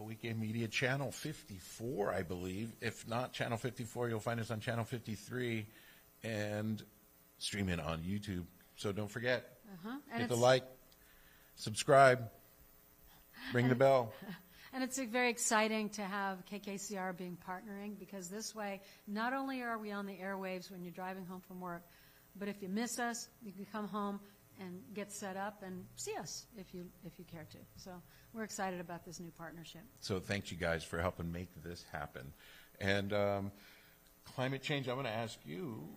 Hōʻike Media, Channel 54, I believe. If not Channel 54, you'll find us on Channel 53 and stream it on YouTube. So don't forget, hit the like, subscribe, ring the bell. And it's very exciting to have KKCR being partnering, because this way, not only are we on the airwaves when you're driving home from work, but if you miss us, you can come home and get set up and see us if you care to. So we're excited about this new partnership. So thanks you guys for helping make this happen. And climate change, I'm going to ask you,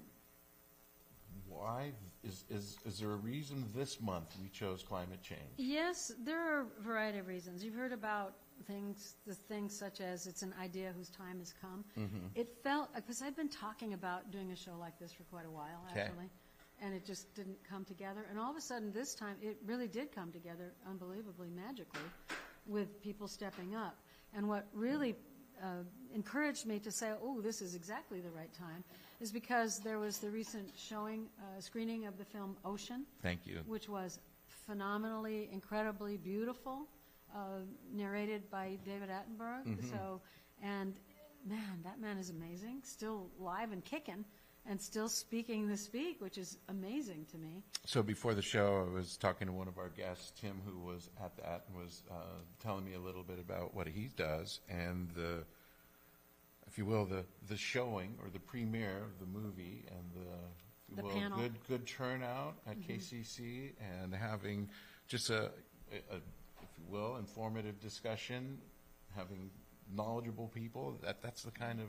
why is there a reason this month we chose climate change? Yes, there are a variety of reasons. You've heard about things such as it's an idea whose time has come. It felt, because I've been talking about doing a show like this for quite a while, actually, and it just didn't come together. And all of a sudden this time it really did come together unbelievably magically, with people stepping up. And what really encouraged me to say, oh, this is exactly the right time, is because there was the recent screening of the film Ocean. Thank you. Which was phenomenally, incredibly beautiful, narrated by David Attenborough. So, and man, that man is amazing, still live and kicking, and still speaking the speak, which is amazing to me. So before the show, I was talking to one of our guests, Tim, who was at that, and was telling me a little bit about what he does, and the, if you will, the showing or the premiere of the movie, and the panel. good turnout at KCC, and having just a, if you will, informative discussion, having knowledgeable people. That's the kind of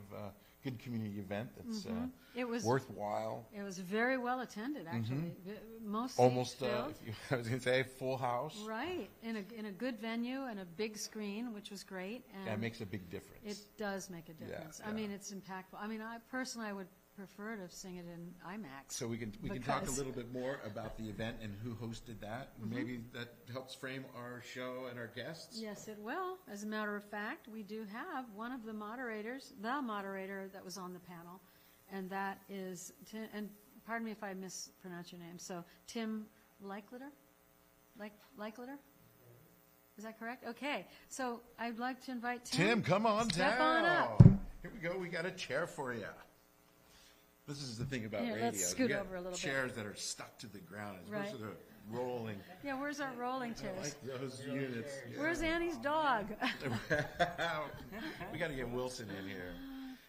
good community event that's It was worthwhile. It was very well attended, actually. Most Almost, seats filled. I was going to say, full house. Right, in a good venue and a big screen, which was great. And that makes a big difference. it does make a difference. I mean, it's impactful. I mean, I personally would prefer to sing it in IMAX. So we can talk a little bit more about the event and who hosted that. Maybe that helps frame our show and our guests. Yes, it will. As a matter of fact, we do have one of the moderators, the moderator that was on the panel, and that is Tim, and pardon me if I mispronounce your name. So Tim Leichleter? Leichleter? Is that correct? Okay. So I'd like to invite Tim. Tim, come on Step down. on up. Here we go. We got a chair for you. This is the thing about Here, radio. let's scoot We got over a little bit. chairs that are stuck to the ground as opposed Right. to the rolling. Yeah, where's our rolling chairs? Like those units. Where's Annie's dog? We got to get Wilson in here.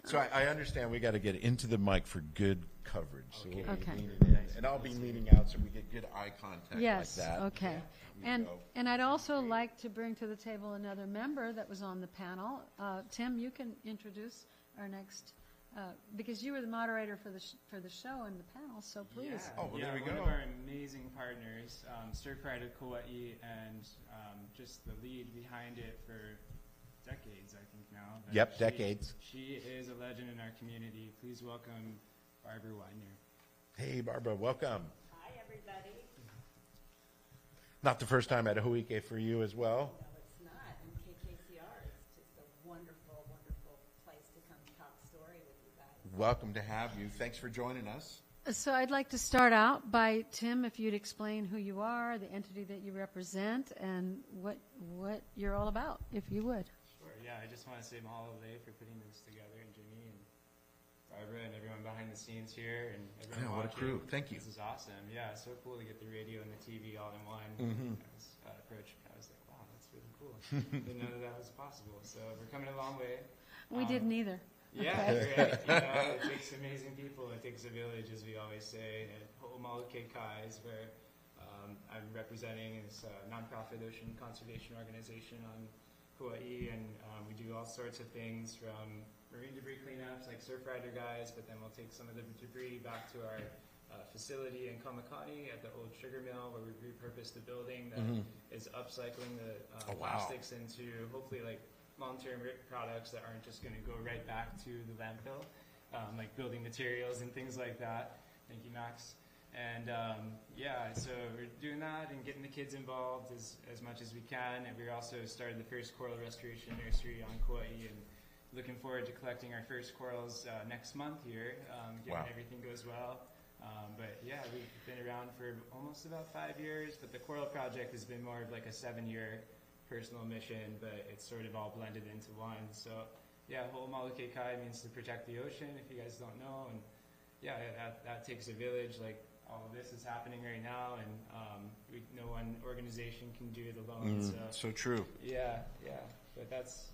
So I understand we got to get into the mic for good coverage. So we'll be Okay. leaning in, and I'll be leaning out so we get good eye contact Yes, like that. okay. There we go. And I'd also like to bring to the table another member that was on the panel. Tim, you can introduce our next, because you were the moderator for the show and the panel, so please. Oh, well, there we one go. of our amazing partners, Stir Fried of Kauai, and just the lead behind it for decades, I think now. But Yep, decades. She is a legend in our community. Please welcome Barbara Widener. Hey, Barbara, welcome. Hi, everybody. Not the first time at Hōʻike for you as well. No, it's not. And KKCR is just a wonderful, wonderful place to come talk story with you guys. Welcome to have you. Thanks for joining us. So I'd like to start out by, Tim, if you'd explain who you are, the entity that you represent, and what you're all about, if you would. Sure, yeah, I just want to say mahalo for putting this together, and Jimmy and Barbara and everyone behind the scenes here, and everyone what a watching. crew. Thank you. This is awesome. Yeah, it's so cool to get the radio and the TV all in one. I was approached, I was like, wow, that's really cool. Didn't know that was possible. So we're coming a long way. We didn't either. Yeah, right. It takes amazing people. It takes a village, as we always say. At Hōʻike Kai is where I'm representing this nonprofit ocean conservation organization on Kauai, and we do all sorts of things from marine debris cleanups like surf rider guys, but then we'll take some of the debris back to our facility in Kamakani at the old sugar mill, where we repurpose the building that is upcycling the plastics into hopefully like long-term products that aren't just going to go right back to the landfill, like building materials and things like that. Thank you, Max. And yeah, so we're doing that and getting the kids involved as much as we can. And we also started the first coral restoration nursery on Kauai, and looking forward to collecting our first corals next month here, given everything goes well. But yeah, we've been around for almost about 5 years, but the coral project has been more of like a 7-year personal mission, but it's sort of all blended into one. So yeah, Hōʻike Kai means to protect the ocean, if you guys don't know. And yeah, that takes a village. Like, all of this is happening right now, and no one organization can do it alone. So true. Yeah, but that's,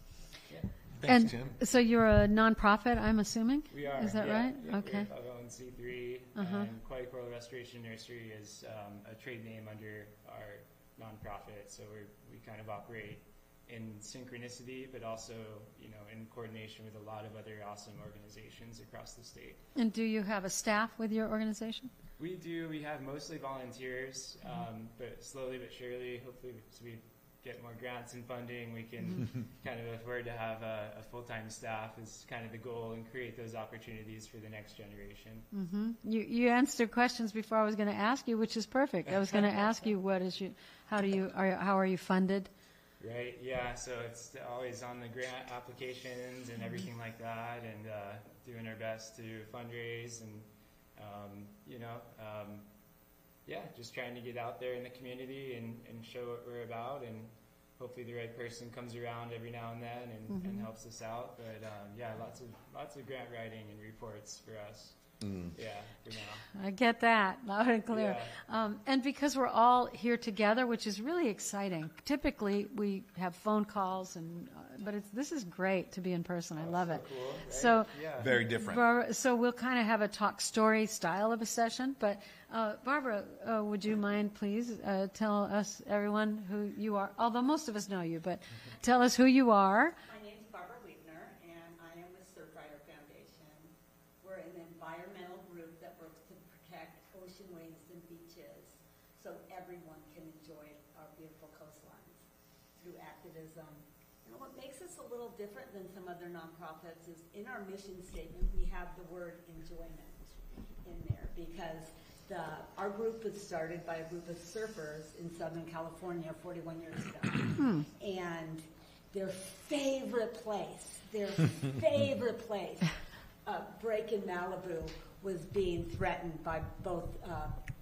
yeah. Thanks, And Tim. so you're a nonprofit, I'm assuming? We are. Is that yeah, right? Yeah, okay. We're 501c3, and Hawaiʻi Coral Restoration Nursery is a trade name under our nonprofit. So we kind of operate in synchronicity, but also, you know, in coordination with a lot of other awesome organizations across the state. And do you have a staff with your organization? We do. We have mostly volunteers, but slowly but surely, hopefully, as we get more grants and funding, we can kind of afford to have a full-time staff is kind of the goal, and create those opportunities for the next generation. You answered questions before I was going to ask you, which is perfect. I was going to ask you, how are you funded? Right, yeah, so it's always on the grant applications and everything like that, and doing our best to fundraise and, yeah, just trying to get out there in the community and show what we're about, and hopefully the right person comes around every now and then and helps us out. But yeah, lots of grant writing and reports for us. Yeah, for now. I get that loud and clear. Yeah. And because we're all here together, which is really exciting. Typically, we have phone calls, but this is great to be in person. I love it. Cool, right? So yeah. Very different. So we'll kind of have a talk story style of a session. But Barbara, would you mind, please, tell us, everyone, who you are? Although most of us know you, but tell us who you are. My name's Barbara Weidner, and I am with Surfrider Foundation. We're an environmental group that works to protect ocean waves and beaches so everyone can enjoy our beautiful coastlines through activism. And what makes us a little different than some other nonprofits is in our mission statement we have the word enjoyment in there, because our group was started by a group of surfers in Southern California 41 years ago. And their favorite place, break in Malibu, was being threatened by both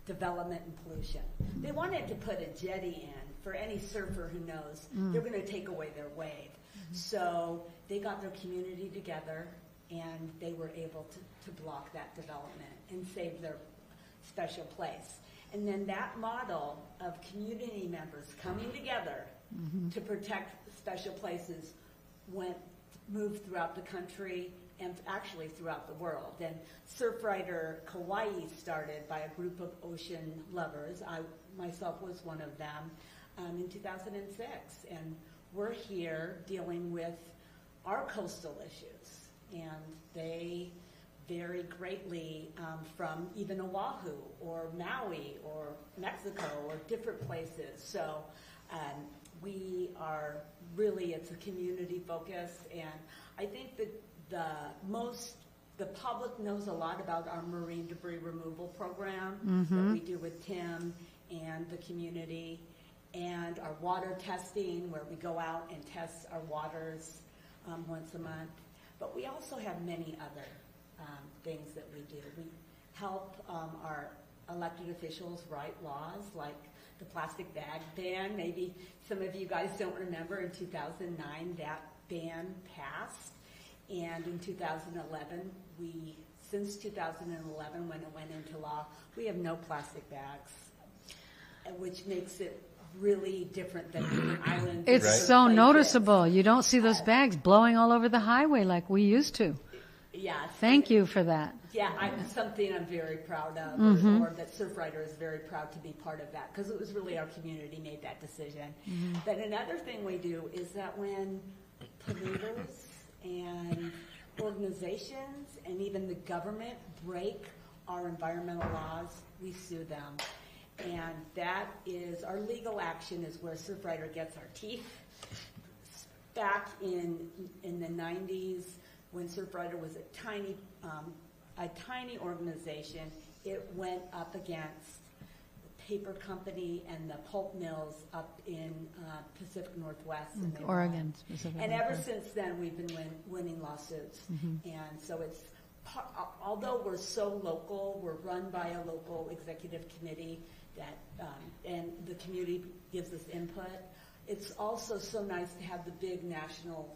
development and pollution. They wanted to put a jetty in for any surfer who knows they're going to take away their wave. So they got their community together, and they were able to block that development and save their special place. And then that model of community members coming together to protect special places moved throughout the country and actually throughout the world. And Surfrider Kauai started by a group of ocean lovers. I myself was one of them in 2006. And we're here dealing with our coastal issues. And they vary greatly from even Oahu or Maui or Mexico or different places. So we are really, it's a community focus, and I think that the public knows a lot about our marine debris removal program that we do with Tim and the community, and our water testing, where we go out and test our waters once a month. But we also have many other things that we do. We help our elected officials write laws like the plastic bag ban. Maybe some of you guys don't remember, in 2009 that ban passed. And in 2011, since 2011 when it went into law, we have no plastic bags, which makes it really different than an island. It's so noticeable. You don't see those bags blowing all over the highway like we used to. Yes. Thank you for that. Yeah, something I'm very proud of, or that Surfrider is very proud to be part of that, because it was really our community made that decision. But another thing we do is that when polluters and organizations and even the government break our environmental laws, we sue them. And that is, our legal action is where Surfrider gets our teeth. Back in the 90s, when Surfrider was a tiny organization, it went up against the paper company and the pulp mills up in Pacific Northwest. And Oregon, specifically. And ever since then, we've been winning lawsuits. And so it's, although we're so local, we're run by a local executive committee that, and the community gives us input, it's also so nice to have the big national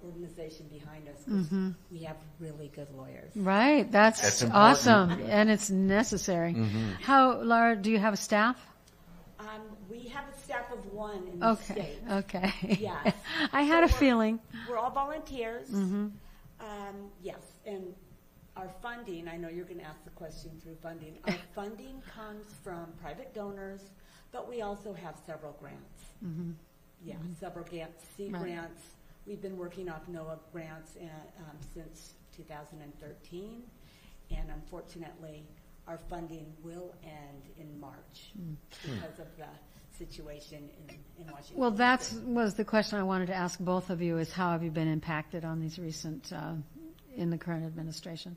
organization behind us, because we have really good lawyers. Right. That's awesome. And it's necessary. How, Laura, do you have a staff? We have a staff of one in the state. Okay. Yes. I had a feeling. We're all volunteers. Yes. And our funding, I know you're going to ask the question through funding. Our funding comes from private donors, but we also have several grants. Yeah, several grants, grants. We've been working off NOAA grants since 2013, and unfortunately, our funding will end in March because of the situation in Washington. Well, that was the question I wanted to ask both of you, is how have you been impacted on these recent, in the current administration?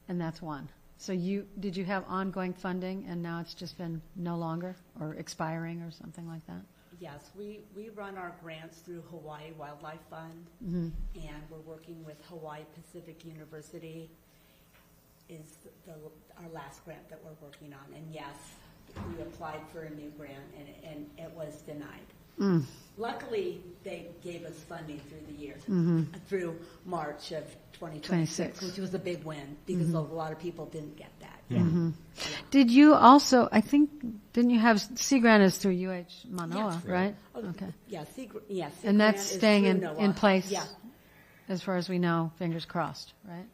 And that's one. So did you have ongoing funding and now it's just been no longer or expiring or something like that? Yes, we run our grants through Hawaii Wildlife Fund, and we're working with Hawaii Pacific University is our last grant that we're working on. And yes, we applied for a new grant and it was denied. Luckily, they gave us funding through the years, through March of 2026, which was a big win because a lot of people didn't get that. Yeah. Did you also, I think, didn't you have Sea Grant is through UH Manoa, right? Okay. Yeah, yes. And that's staying in place, as far as we know, fingers crossed, right?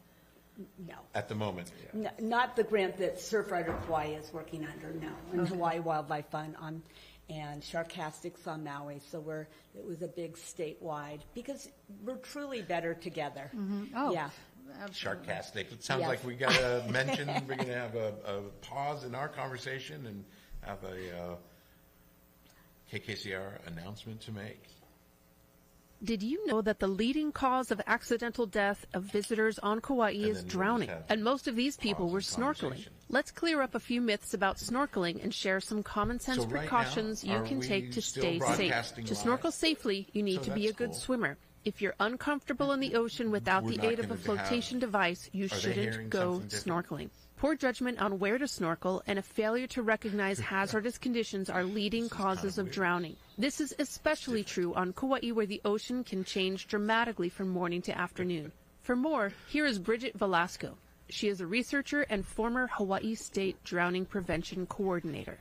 No. At the moment, No, not the grant that Surfrider Hawaii is working under, no. And Hawaii Wildlife Fund and Sharkastics on Maui. So it was a big statewide, because we're truly better together. Oh, yeah. Sharkastic. It sounds like we got to mention, we're going to have a pause in our conversation and have a KKCR announcement to make. Did you know that the leading cause of accidental death of visitors on Kauai is drowning? And most of these people were snorkeling. Let's clear up a few myths about snorkeling and share some common sense precautions you can take to stay safe. To snorkel safely, you need to be a good swimmer. If you're uncomfortable in the ocean without the aid of a flotation device, you shouldn't go snorkeling. Poor judgment on where to snorkel and a failure to recognize hazardous conditions are leading causes of drowning. This is especially true on Kauai, where the ocean can change dramatically from morning to afternoon. For more, here is Bridget Velasco. She is a researcher and former Hawaii State Drowning Prevention Coordinator.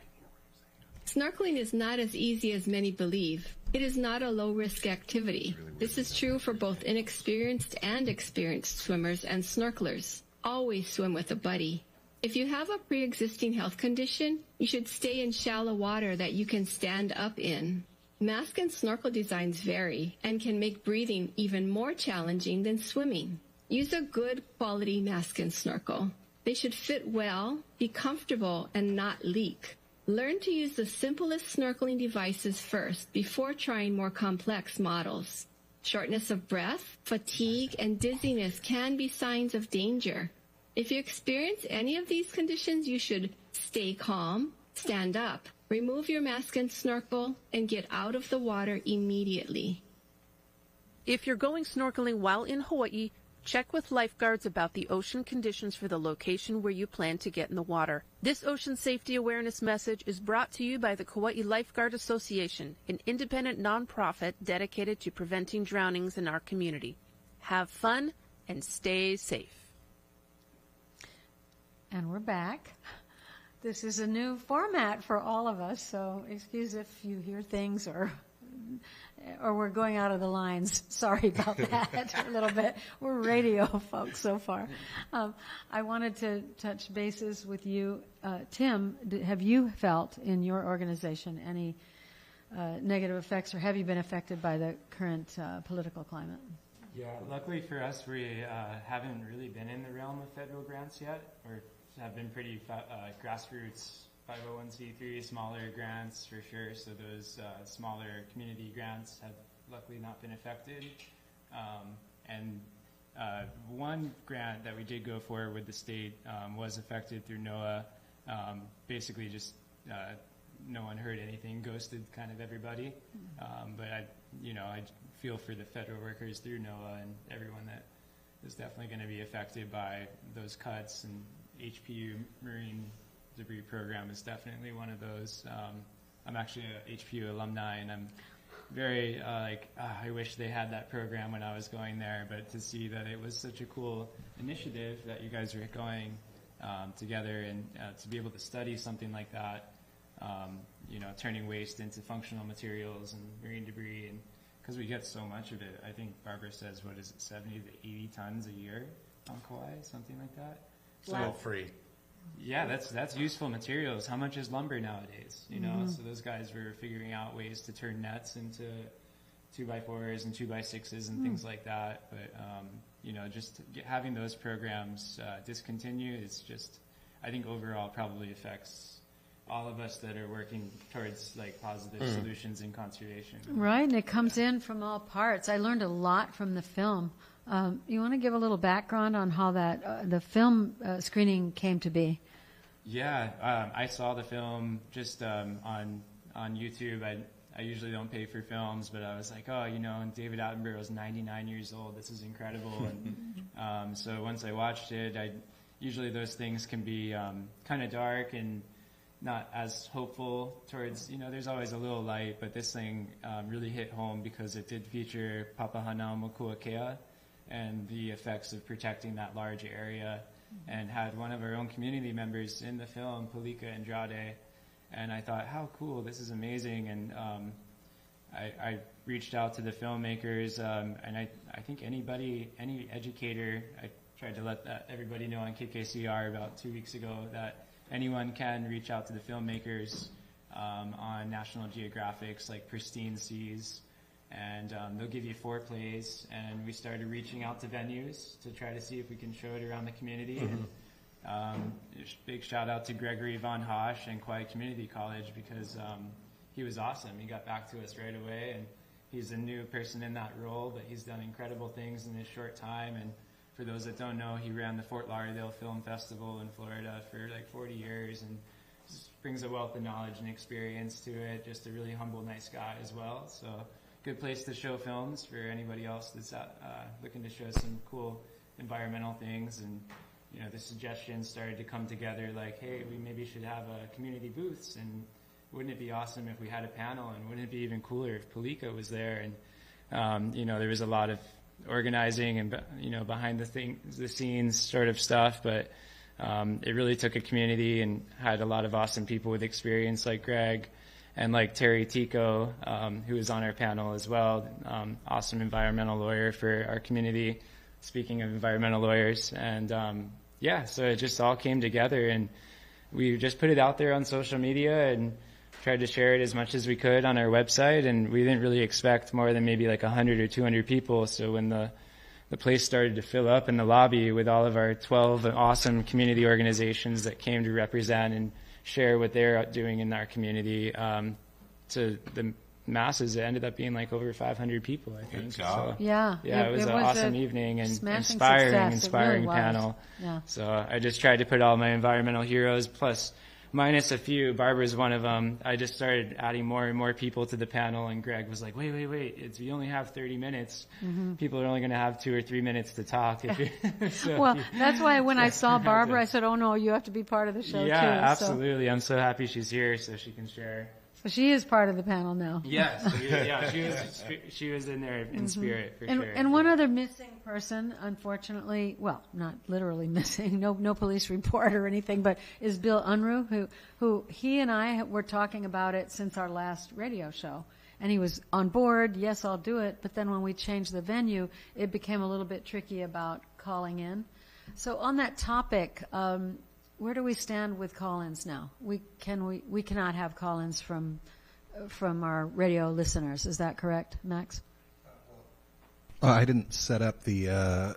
Snorkeling is not as easy as many believe. It is not a low-risk activity. This is true for both inexperienced and experienced swimmers and snorkelers. Always swim with a buddy. If you have a pre-existing health condition, you should stay in shallow water that you can stand up in. Mask and snorkel designs vary and can make breathing even more challenging than swimming. Use a good quality mask and snorkel. They should fit well, be comfortable, and not leak. Learn to use the simplest snorkeling devices first before trying more complex models. Shortness of breath, fatigue, and dizziness can be signs of danger. If you experience any of these conditions, you should stay calm, stand up, remove your mask and snorkel, and get out of the water immediately. If you're going snorkeling while in Hawaii, check with lifeguards about the ocean conditions for the location where you plan to get in the water. This ocean safety awareness message is brought to you by the Kauai Lifeguard Association, an independent nonprofit dedicated to preventing drownings in our community. Have fun and stay safe. And we're back. This is a new format for all of us, so excuse if you hear things or we're going out of the lines. Sorry about that a little bit. We're radio folks so far. I wanted to touch bases with you. Tim, have you felt in your organization any negative effects, or have you been affected by the current political climate? Yeah, luckily for us, we haven't really been in the realm of federal grants yet, or have been pretty grassroots 501c3, smaller grants for sure. So those smaller community grants have luckily not been affected. And one grant that we did go for with the state was affected through NOAA. Basically just no one heard anything, ghosted kind of everybody. But I feel for the federal workers through NOAA and everyone that is definitely going to be affected by those cuts, and HPU Marine Debris Program is definitely one of those. I'm actually a HPU alumni, and I'm very I wish they had that program when I was going there. But to see that it was such a cool initiative that you guys were going together, and to be able to study something like that, turning waste into functional materials and marine debris, and because we get so much of it. I think Barbara says, what is it, 70 to 80 tons a year on Kauai, something like that. Still free. Yeah, that's useful materials. How much is lumber nowadays? So those guys were figuring out ways to turn nets into 2x4s and 2x6s and things like that. But having those programs discontinue is just, I think overall probably affects all of us that are working towards positive solutions in conservation. Right, and it comes in from all parts. I learned a lot from the film. You want to give a little background on how that the film screening came to be? Yeah, I saw the film just on YouTube. I usually don't pay for films, but I was like, and David Attenborough was 99 years old. This is incredible. And so once I watched it, usually those things can be kind of dark and not as hopeful towards, there's always a little light, but this thing really hit home because it did feature Papahanaumokuakea and the effects of protecting that large area, and had one of our own community members in the film, Palika Andrade, and I thought, how cool, this is amazing. And I reached out to the filmmakers, and I think any educator, I tried to let everybody know on KKCR about 2 weeks ago that anyone can reach out to the filmmakers on National Geographic's Pristine Seas, and they'll give you 4 plays. And we started reaching out to venues to try to see if we can show it around the community. And big shout out to Gregory Von Hosch and Kauai Community College, because he was awesome. He got back to us right away, and he's a new person in that role, but he's done incredible things in his short time. And for those that don't know, he ran the Fort Lauderdale Film Festival in Florida for 40 years, and just brings a wealth of knowledge and experience to it. Just a really humble, nice guy as well. So good place to show films for anybody else that's looking to show some cool environmental things. And the suggestions started to come together, hey, we maybe should have community booths, and wouldn't it be awesome if we had a panel, and wouldn't it be even cooler if Palika was there? And there was a lot of organizing and behind the scenes sort of stuff, but it really took a community and had a lot of awesome people with experience like Greg and like Terry Tico, who was on our panel as well, awesome environmental lawyer for our community, speaking of environmental lawyers. And so it just all came together, and we just put it out there on social media and tried to share it as much as we could on our website, and we didn't really expect more than maybe 100 or 200 people. So when the place started to fill up in the lobby with all of our 12 awesome community organizations that came to represent and share what they're doing in our community to the masses, it ended up being over 500 people, I think. So, yeah, it was an awesome evening and inspiring really panel. Yeah. So I just tried to put all my environmental heroes, plus minus a few, Barbara's one of them. I just started adding more and more people to the panel, and Greg was like, wait, we only have 30 minutes. People are only going to have 2 or 3 minutes to talk. Well, that's why when I saw Barbara, I said, oh no, you have to be part of the show too. Yeah, absolutely. I'm so happy she's here so she can share. So she is part of the panel now. Yes, she was in there in spirit for sure. And one other missing person, unfortunately, well, not literally missing, no police report or anything, but is Bill Unruh, who he and I were talking about it since our last radio show. And he was on board, yes, I'll do it, but then when we changed the venue, it became a little bit tricky about calling in. So on that topic, where do we stand with call-ins now? We cannot have call-ins from our radio listeners. Is that correct, Max? I didn't set up the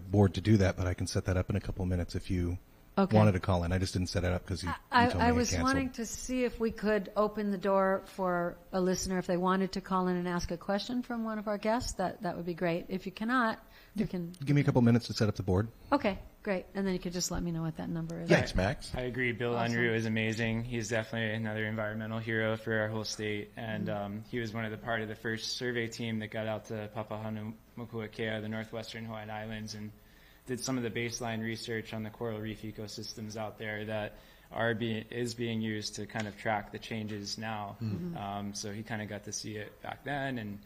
board to do that, but I can set that up in a couple of minutes if you wanted to call in. I just didn't set it up because you told me I was canceled. wanting to see if we could open the door for a listener if they wanted to call in and ask a question from one of our guests. That would be great. If you cannot, you can give me a couple minutes to set up the board. Okay. Great. And then you could just let me know what that number is. Thanks, Max. I agree. Bill Unruh is amazing. He's definitely another environmental hero for our whole state. And he was part of the first survey team that got out to Papahanaumokuakea, the northwestern Hawaiian Islands, and did some of the baseline research on the coral reef ecosystems out there that is being used to kind of track the changes now. So he kind of got to see it back then, and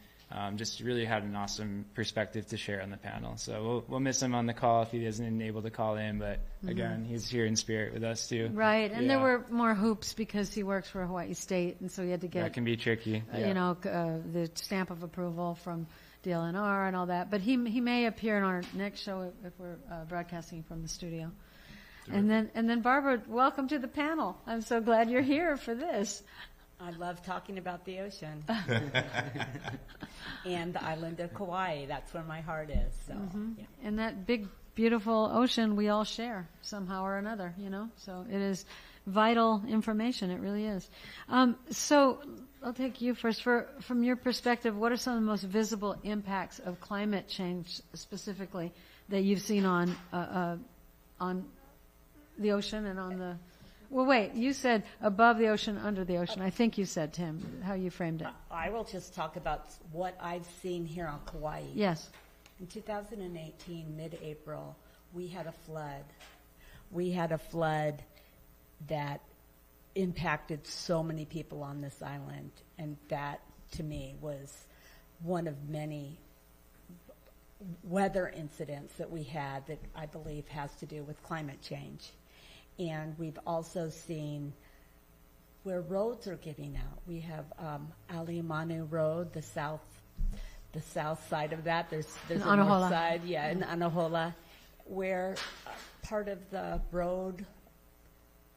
just really had an awesome perspective to share on the panel. So we'll miss him on the call if he isn't able to call in, but again, he's here in spirit with us too. Right, and there were more hoops because he works for Hawaii State, and so he had to get that can be tricky. The stamp of approval from DLNR and all that. But he may appear in our next show if we're broadcasting from the studio. And then Barbara, welcome to the panel. I'm so glad you're here for this. I love talking about the ocean and the island of Kauai. That's where my heart is. So, And that big, beautiful ocean we all share somehow or another, So it is vital information. It really is. So I'll take you first. From your perspective, what are some of the most visible impacts of climate change specifically that you've seen on the ocean and on the... Well, wait, you said above the ocean, under the ocean. I think you said, Tim, how you framed it. I will just talk about what I've seen here on Kauai. Yes. In 2018, mid-April, we had a flood. We had a flood that impacted so many people on this island, and that, to me, was one of many weather incidents that we had that I believe has to do with climate change. And we've also seen where roads are giving out. We have Aliamanu Road, the south side of that. There's a north side, in Anahola, where part of the road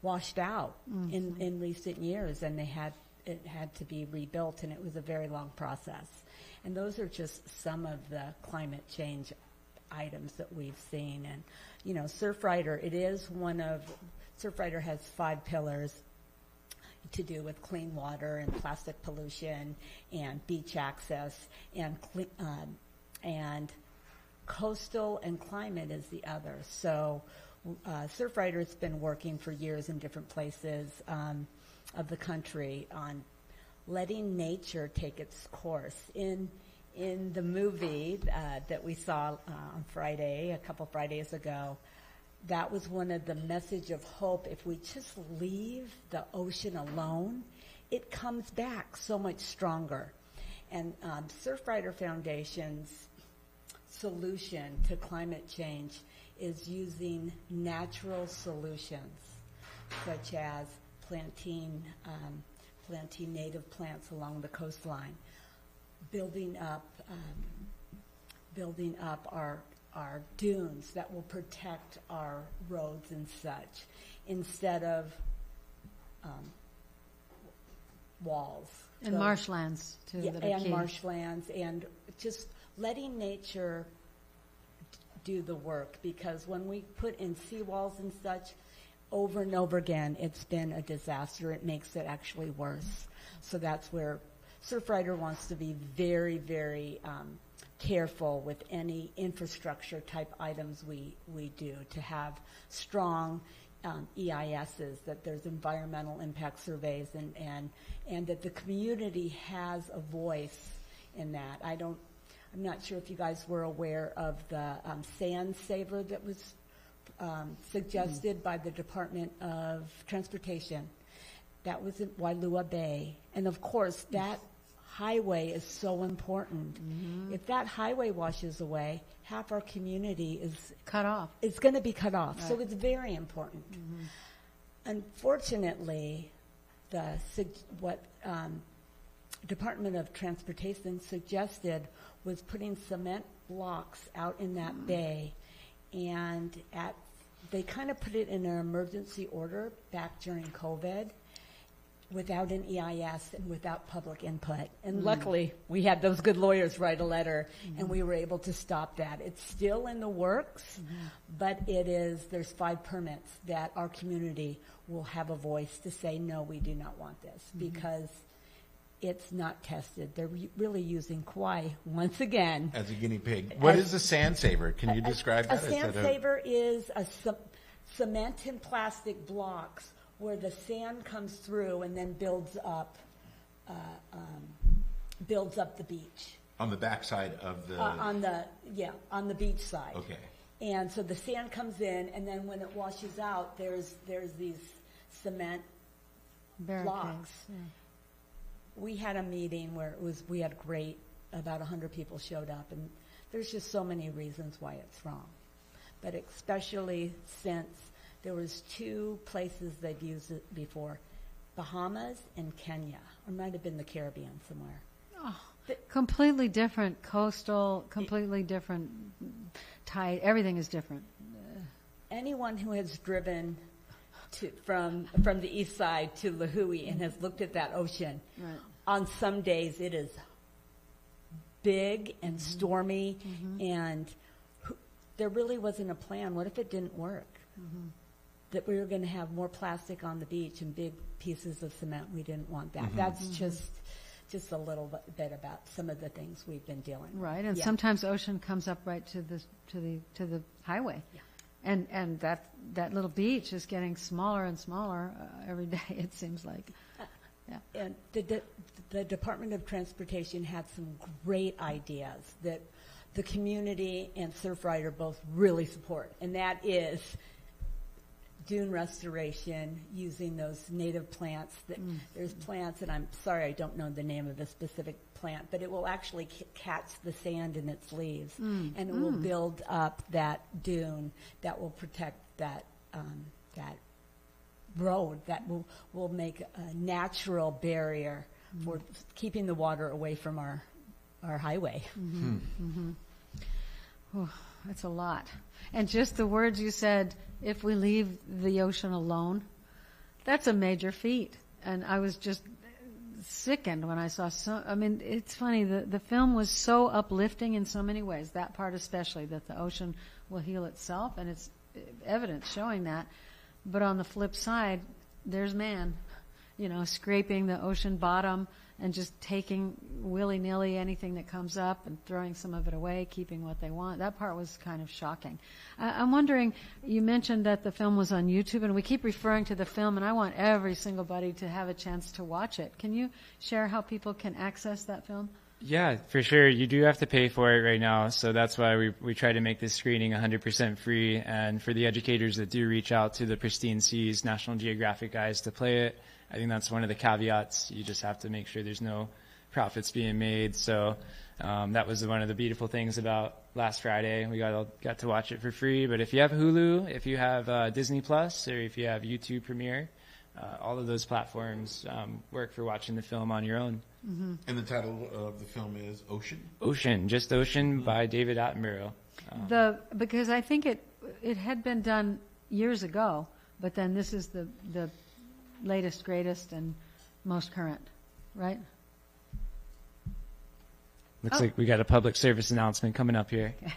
washed out in recent years, and it had to be rebuilt, and it was a very long process. And those are just some of the climate change items that we've seen. And Surfrider, Surfrider has 5 pillars to do with clean water and plastic pollution and beach access, and coastal and climate is the other. So Surfrider's been working for years in different places of the country on letting nature take its course. In the movie that we saw on Friday, a couple Fridays ago, that was one of the message of hope. If we just leave the ocean alone, it comes back so much stronger. And Surfrider Foundation's solution to climate change is using natural solutions, such as planting native plants along the coastline, building up our dunes that will protect our roads and such, instead of walls. And marshlands, too. Yeah, and marshlands, and just letting nature do the work, because when we put in seawalls and such, over and over again, it's been a disaster. It makes it actually worse. So that's where Surfrider wants to be very, very careful with any infrastructure type items we do, to have strong EISs, that there's environmental impact surveys, and that the community has a voice in that. I'm not sure if you guys were aware of the sand saver that was suggested by the Department of Transportation. That was in Wailua Bay. And of course, that highway is so important. If that highway washes away, half our community is cut off. It's going to be cut off. Right. So it's very important. Unfortunately, what Department of Transportation suggested was putting cement blocks out in that bay, and they kind of put it in an emergency order back during COVID, without an EIS and without public input. And luckily, we had those good lawyers write a letter, and we were able to stop that. It's still in the works, but there's 5 permits that our community will have a voice to say, no, we do not want this, because it's not tested. They're really using Kauai, once again, as a guinea pig. What is a sand saver? Can you describe that? A sand saver is a cement and plastic blocks where the sand comes through and then builds up the beach. On the backside of the... on the beach side. Okay. And so the sand comes in, and then when it washes out, there's these cement Barricades. blocks. Yeah. We had a meeting where we had about 100 people showed up, and there's just so many reasons why it's wrong. But especially since there was 2 places they've used it before, Bahamas and Kenya, or might have been the Caribbean somewhere. Oh, completely different coastal, completely different tide. Everything is different. Anyone who has driven from the east side to Lahui and has looked at that ocean, Right. on some days it is big and stormy, and there really wasn't a plan. What if it didn't work? That we were going to have more plastic on the beach and big pieces of cement. We didn't want that. That's just a little bit about some of the things we've been dealing with. Right, and sometimes ocean comes up right to the highway. Yeah. And that little beach is getting smaller and smaller every day, it seems like. Yeah. And the Department of Transportation had some great ideas that the community and Surfrider both really support, and that is dune restoration using those native plants. There's plants, and I'm sorry I don't know the name of the specific plant, but it will actually catch the sand in its leaves, and it will build up that dune that will protect that road, that will make a natural barrier for keeping the water away from our highway. Oh, that's a lot. And just the words you said, if we leave the ocean alone, that's a major feat. And I was just sickened when I saw it's funny, the film was so uplifting in so many ways, that part especially, that the ocean will heal itself, and it's evidence showing that. But on the flip side, there's man, scraping the ocean bottom and just taking willy-nilly anything that comes up and throwing some of it away, keeping what they want. That part was kind of shocking. I'm wondering, you mentioned that the film was on YouTube, and we keep referring to the film, and I want every single buddy to have a chance to watch it. Can you share how people can access that film? Yeah, for sure. You do have to pay for it right now, so that's why we try to make this screening 100% free. And for the educators that do reach out to the Pristine Seas National Geographic guys to play it, I think that's one of the caveats. You just have to make sure there's no profits being made. So that was one of the beautiful things about last Friday. We got to watch it for free. But if you have Hulu, if you have Disney Plus, or if you have YouTube Premiere, all of those platforms work for watching the film on your own. And the title of the film is Ocean? Ocean, just Ocean by David Attenborough. Because I think it had been done years ago, but then this is the latest, greatest, and most current, right? Looks like we got a public service announcement coming up here. Okay.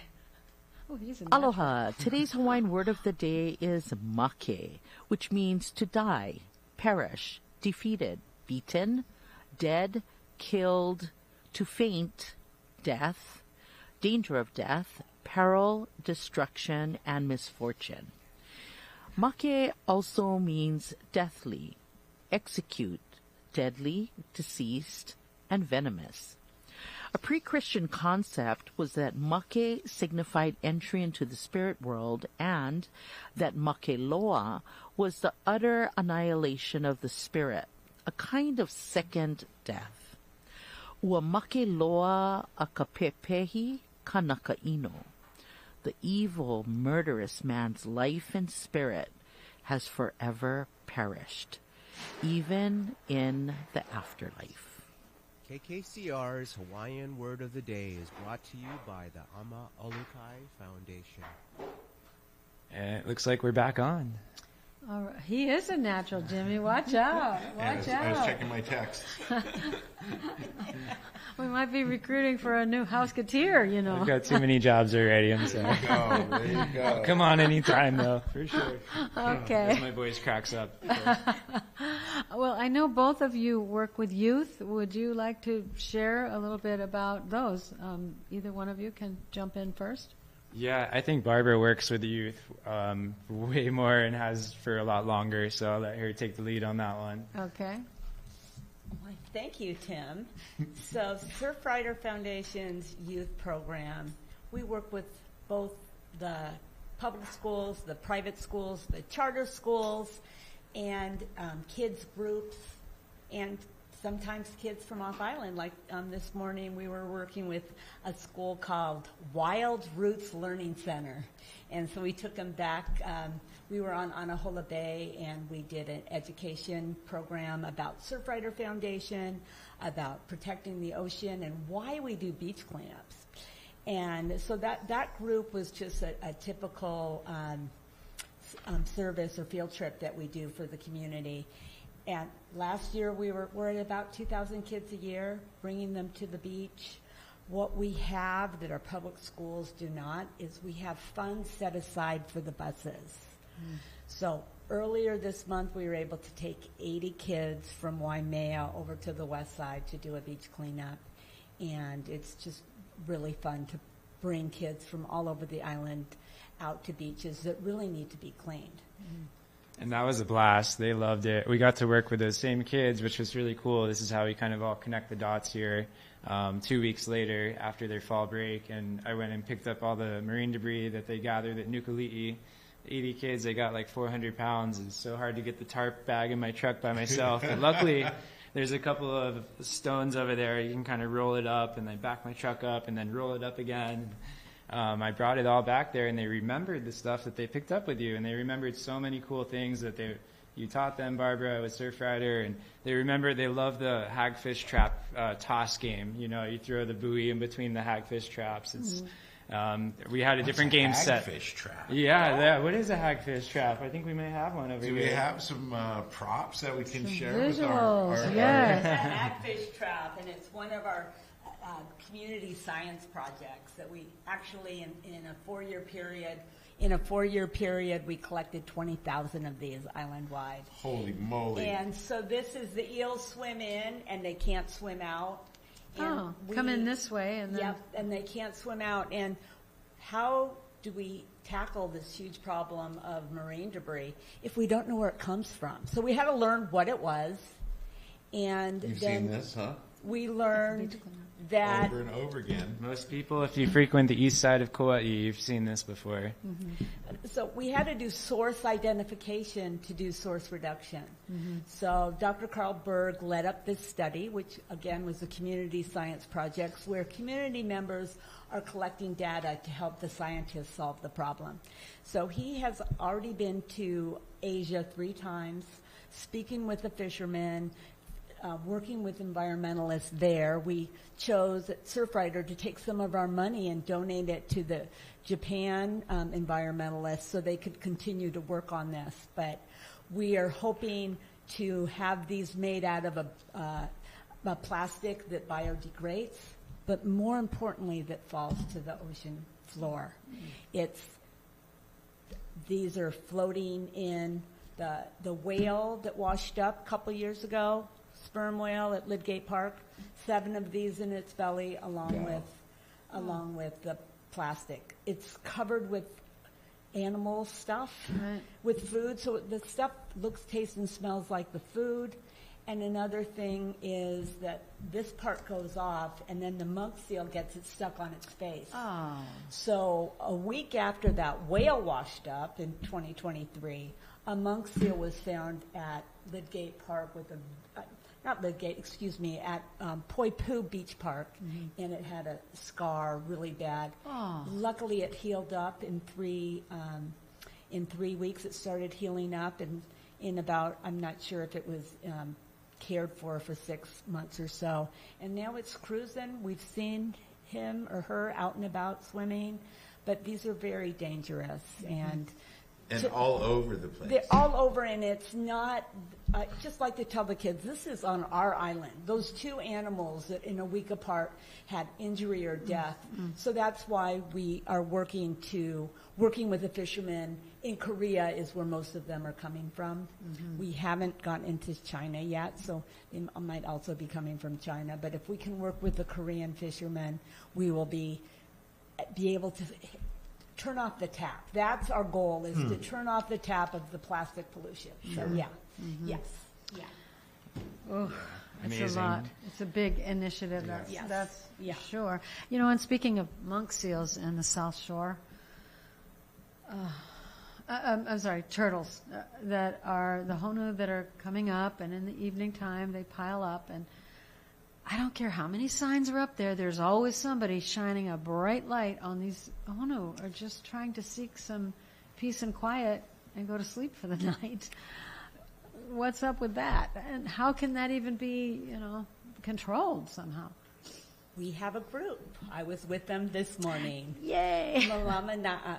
Oh, he's a Aloha. Today's Hawaiian word of the day is make, which means to die, perish, defeated, beaten, dead, killed, to faint, death, danger of death, peril, destruction, and misfortune. Make also means deathly, execute, deadly, deceased, and venomous. A pre-Christian concept was that make signified entry into the spirit world, and that makeloa was the utter annihilation of the spirit, a kind of second death. Ua makeloa a kapepehi kanakaino. The evil, murderous man's life and spirit has forever perished, even in the afterlife. KKCR's Hawaiian Word of the Day is brought to you by the Ama Olukai Foundation. And it looks like we're back on. All right. He is a natural, Jimmy. Watch out. Watch out. I was checking my texts. We might be recruiting for a new Houseketeer, I've got too many jobs already, I'm sorry. There you go. Come on anytime, though, for sure. Okay. As my voice cracks up. Well, I know both of you work with youth. Would you like to share a little bit about those? Either one of you can jump in first. Yeah, I think Barbara works with the youth way more and has for a lot longer, so I'll let her take the lead on that one. Okay. Well, thank you, Tim. So Surfrider Foundation's youth program, we work with both the public schools, the private schools, the charter schools, and kids groups, and sometimes kids from off island. Like this morning we were working with a school called Wild Roots Learning Center. And so we took them back. We were on Aloha Bay, and we did an education program about Surfrider Foundation, about protecting the ocean, and why we do beach cleanups. And so that group was just a typical service or field trip that we do for the community. And last year we're at about 2,000 kids a year, bringing them to the beach. What we have that our public schools do not is we have funds set aside for the buses. So earlier this month we were able to take 80 kids from Waimea over to the west side to do a beach cleanup. And it's just really fun to bring kids from all over the island out to beaches that really need to be cleaned. And that was a blast. They loved it. We got to work with those same kids, which was really cool. This is how we kind of all connect the dots here. 2 weeks later, after their fall break, and I went and picked up all the marine debris that they gathered at Nukuli'i. 80 kids, they got like 400 pounds. It's so hard to get the tarp bag in my truck by myself. But luckily, there's a couple of stones over there. You can kind of roll it up and then back my truck up and then roll it up again. I brought it all back there, and they remembered the stuff that they picked up with you, and they remembered so many cool things that you taught them, Barbara, with Surfrider, and they love the hagfish trap toss game. You know, you throw the buoy in between the hagfish traps. It's we had a different game set. Hagfish trap? Yeah, what is a hagfish trap? I think we may have one over here. Do we have some props that we can share visuals, with our yes. It's a hagfish trap, and it's one of our community science projects that we actually in a 4-year period. In a 4-year period, we collected 20,000 of these island-wide. Holy moly. And so this is the eels swim in, and they can't swim out. And come in this way. And then... Yep, and they can't swim out. And how do we tackle this huge problem of marine debris if we don't know where it comes from? So we had to learn what it was. And You've then seen this, huh? We learned that over and over again. Most people, if you frequent the east side of Kauai, you've seen this before. So we had to do source identification to do source reduction. So Dr. Carl Berg led up this study, which again was a community science project where community members are collecting data to help the scientists solve the problem. So he has already been to Asia 3 times, speaking with the fishermen, working with environmentalists there. We chose at Surfrider to take some of our money and donate it to the Japan environmentalists so they could continue to work on this. But we are hoping to have these made out of a plastic that biodegrades, but more importantly that falls to the ocean floor. These are floating in the whale that washed up a couple years ago, sperm whale at Lidgate Park, 7 of these in its belly along with the plastic. It's covered with animal stuff, with food, so the stuff looks, tastes, and smells like the food. And another thing is that this part goes off, and then the monk seal gets it stuck on its face. So a week after that whale washed up in 2023, a monk seal was found at Lidgate Park with at Poipu Beach Park, and it had a scar really bad. Luckily, it healed up in 3 weeks. It started healing up, and in about, I'm not sure if it was cared for 6 months or so. And now it's cruising. We've seen him or her out and about swimming, but these are very dangerous. And all over the place. They're all over, and it's not, just like to tell the kids, this is on our island. Those 2 animals that in a week apart had injury or death. So that's why we are working with the fishermen. In Korea is where most of them are coming from. We haven't gotten into China yet, so they might also be coming from China. But if we can work with the Korean fishermen, we will be able to turn off the tap. That's our goal, is to turn off the tap of the plastic pollution. So yes. Oh, Amazing. it's a lot. It's a big initiative. That's sure. You know, and speaking of monk seals in the South Shore, I'm sorry, turtles that are the honu that are coming up, and in the evening time they pile up, and I don't care how many signs are up there, there's always somebody shining a bright light on these honu, or just trying to seek some peace and quiet and go to sleep for the night. What's up with that? And how can that even be, controlled somehow? We have a group. I was with them this morning. Yay! Malama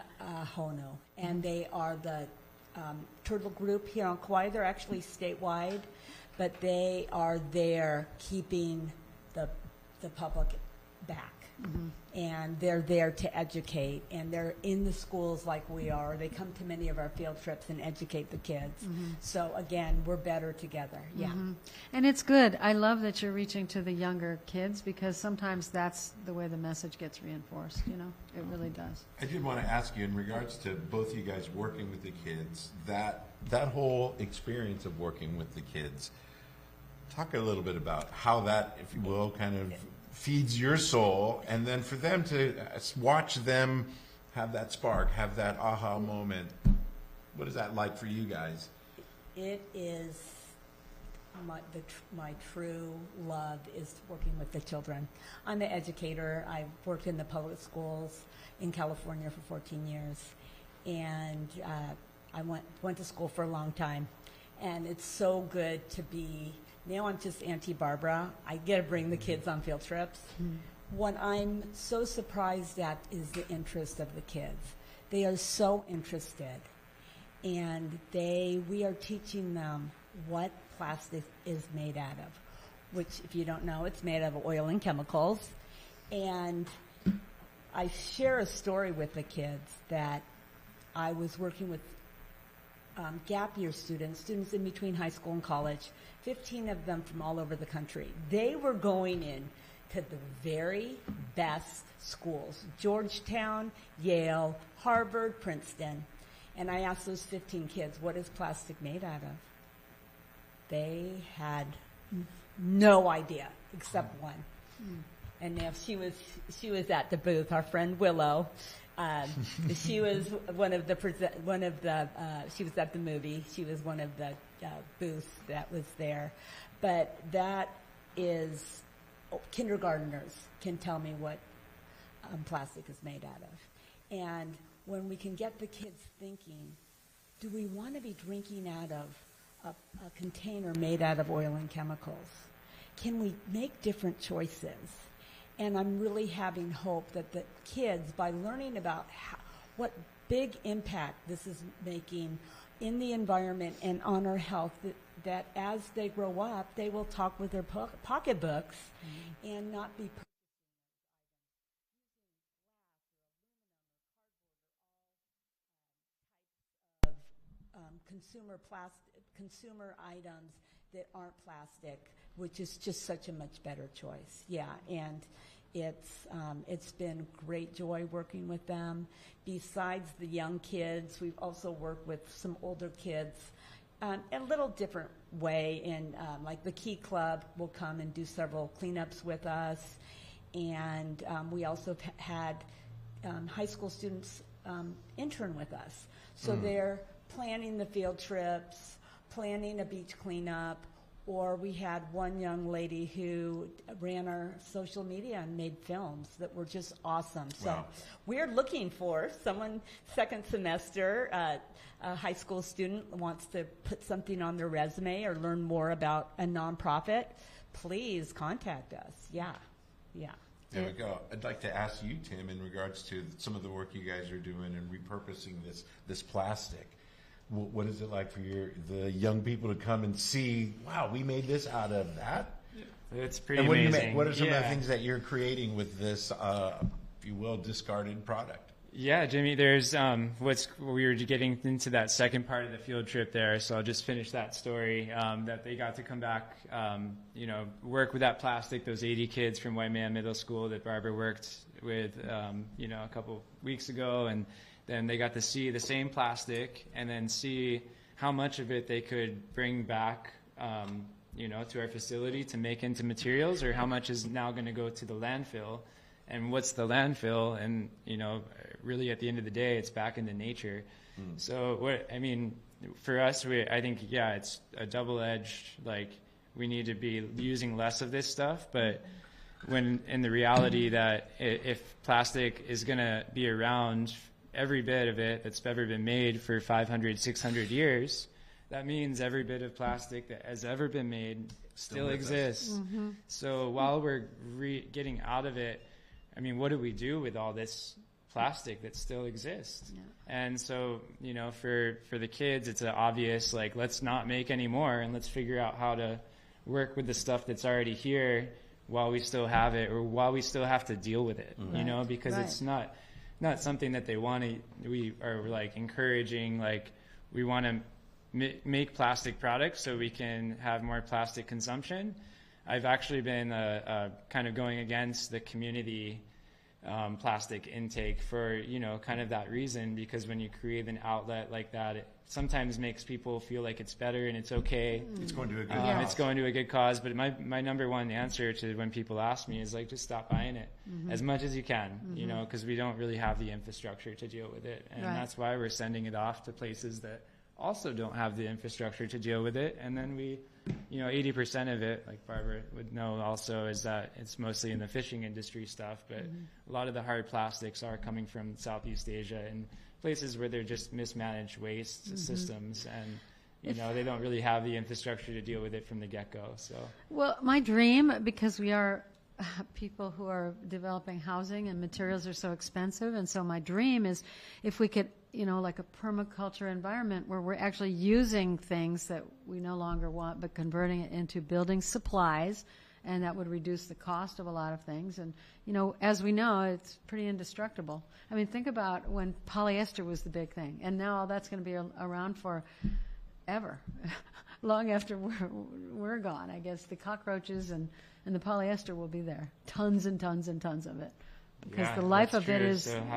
Honu. And they are the turtle group here on Kauai. They're actually statewide, but they are there keeping the public back. Mm-hmm. And they're there to educate, and they're in the schools like we are. They come to many of our field trips and educate the kids. Mm-hmm. So again, we're better together. Yeah. Mm-hmm. And it's good. I love that you're reaching to the younger kids, because sometimes that's the way the message gets reinforced, It really does. I did want to ask you, in regards to both you guys working with the kids, that whole experience of working with the kids, talk a little bit about how that, if you will, kind of feeds your soul, and then for them to watch them have that spark, have that aha moment. What is that like for you guys? It is my true love is working with the children. I'm an educator. I've worked in the public schools in California for 14 years, and I went to school for a long time, and it's so good to be. Now I'm just Auntie Barbara. I get to bring the kids on field trips. Mm-hmm. What I'm so surprised at is the interest of the kids. They are so interested, and we are teaching them what plastic is made out of, which, if you don't know, it's made out of oil and chemicals. And I share a story with the kids that I was working with gap year students in between high school and college, 15 of them from all over the country. They were going in to the very best schools, Georgetown, Yale, Harvard, Princeton. And I asked those 15 kids, what is plastic made out of? They had no idea, except one. And now she was at the booth, our friend Willow. She was she was at the movie. She was one of the booths that was there. But that is, kindergartners can tell me what plastic is made out of. And when we can get the kids thinking, do we want to be drinking out of a container made out of oil and chemicals? Can we make different choices? And I'm really having hope that the kids, by learning about what big impact this is making in the environment and on our health, that as they grow up, they will talk with their pocketbooks and not be consumer items that aren't plastic, which is just such a much better choice. Yeah, and it's been great joy working with them. Besides the young kids, we've also worked with some older kids a little different way. And like the Key Club will come and do several cleanups with us, and we also had high school students intern with us. So they're planning the field trips, planning a beach cleanup, or we had one young lady who ran our social media and made films that were just awesome. So we're looking for someone, second semester, a high school student wants to put something on their resume or learn more about a nonprofit, please contact us. Yeah. There we go. I'd like to ask you, Tim, in regards to some of the work you guys are doing and repurposing this plastic. What is it like for the young people to come and see, wow, we made this out of that? It's pretty and amazing. What are some of the things that you're creating with this, if you will, discarded product? Yeah, Jimmy, there's we were getting into that second part of the field trip there, so I'll just finish that story, that they got to come back, work with that plastic, those 80 kids from Waimea Middle School that Barbara worked with, a couple weeks ago, and then they got to see the same plastic and then see how much of it they could bring back, to our facility to make into materials, or how much is now going to go to the landfill. and what's the landfill? And, really at the end of the day, it's back into nature. So for us, I think, it's a double-edged, like, we need to be using less of this stuff, but when in the reality that if plastic is going to be around, every bit of it that's ever been made for 500, 600 years, that means every bit of plastic that has ever been made still exists. So while we're getting out of it, what do we do with all this plastic that still exists? And so, for the kids, it's an obvious, like, let's not make any more, and let's figure out how to work with the stuff that's already here while we still have it, or while we still have to deal with it, because it's not something that they want to. We are, like, encouraging, like, we want to make plastic products so we can have more plastic consumption. I've actually been kind of going against the community plastic intake for, kind of that reason, because when you create an outlet like that, it sometimes makes people feel like it's better and it's okay. It's going to a good cause. It's going to a good cause. But my number one answer to when people ask me is, like, just stop buying it as much as you can, because we don't really have the infrastructure to deal with it. And that's why we're sending it off to places that also don't have the infrastructure to deal with it. And then 80% of it, like Barbara would know also, is that it's mostly in the fishing industry stuff, but a lot of the hard plastics are coming from Southeast Asia and places where they're just mismanaged waste systems, and they don't really have the infrastructure to deal with it from the get-go. So, well, my dream, because we are people who are developing housing and materials are so expensive, and so my dream is if we could, like a permaculture environment where we're actually using things that we no longer want, but converting it into building supplies, and that would reduce the cost of a lot of things. And, as we know, it's pretty indestructible. Think about when polyester was the big thing, and now that's going to be around for ever, long after we're gone. I guess the cockroaches and the polyester will be there, tons and tons and tons of it. Because the life of it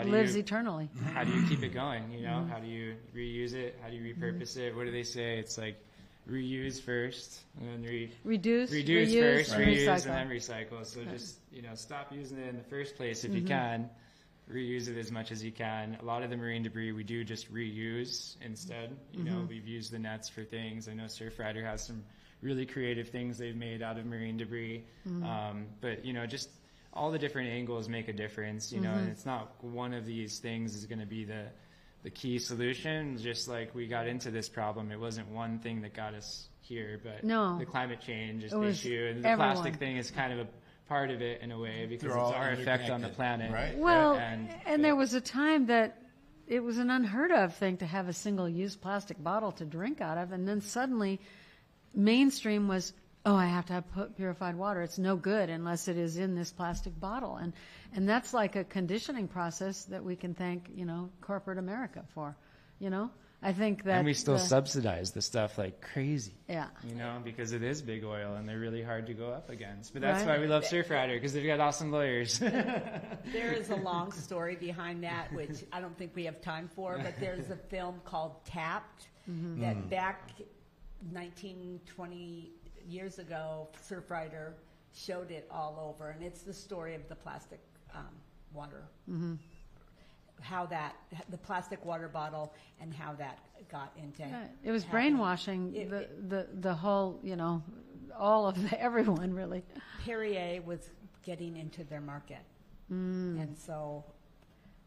lives eternally. How do you keep it going? How do you reuse it? How do you repurpose it? What do they say? It's like reuse first, and then reduce first, reuse, and then recycle. So just stop using it in the first place if you can. Reuse it as much as you can. A lot of the marine debris we do just reuse instead. We've used the nets for things. I know Surfrider has some really creative things they've made out of marine debris. But just all the different angles make a difference, and it's not one of these things is going to be the key solution. Just like we got into this problem, it wasn't one thing that got us here, but the climate change is the issue, and the plastic thing is kind of a part of it in a way, because it's our effect on the planet. Right? Well, and there was a time that it was an unheard of thing to have a single-use plastic bottle to drink out of, and then suddenly mainstream was, I have to have purified water. It's no good unless it is in this plastic bottle. And that's like a conditioning process that we can thank, corporate America for, I think that... And we still subsidize the stuff like crazy. Yeah. Because it is big oil and they're really hard to go up against. But that's why we love Surfrider, because they've got awesome lawyers. There is a long story behind that, which I don't think we have time for, but there's a film called Tapped that back 19-20 years ago, Surfrider showed it all over, and it's the story of the plastic water, how the plastic water bottle, and how that got into. It was brainwashing the whole, all of everyone really. Perrier was getting into their market, and so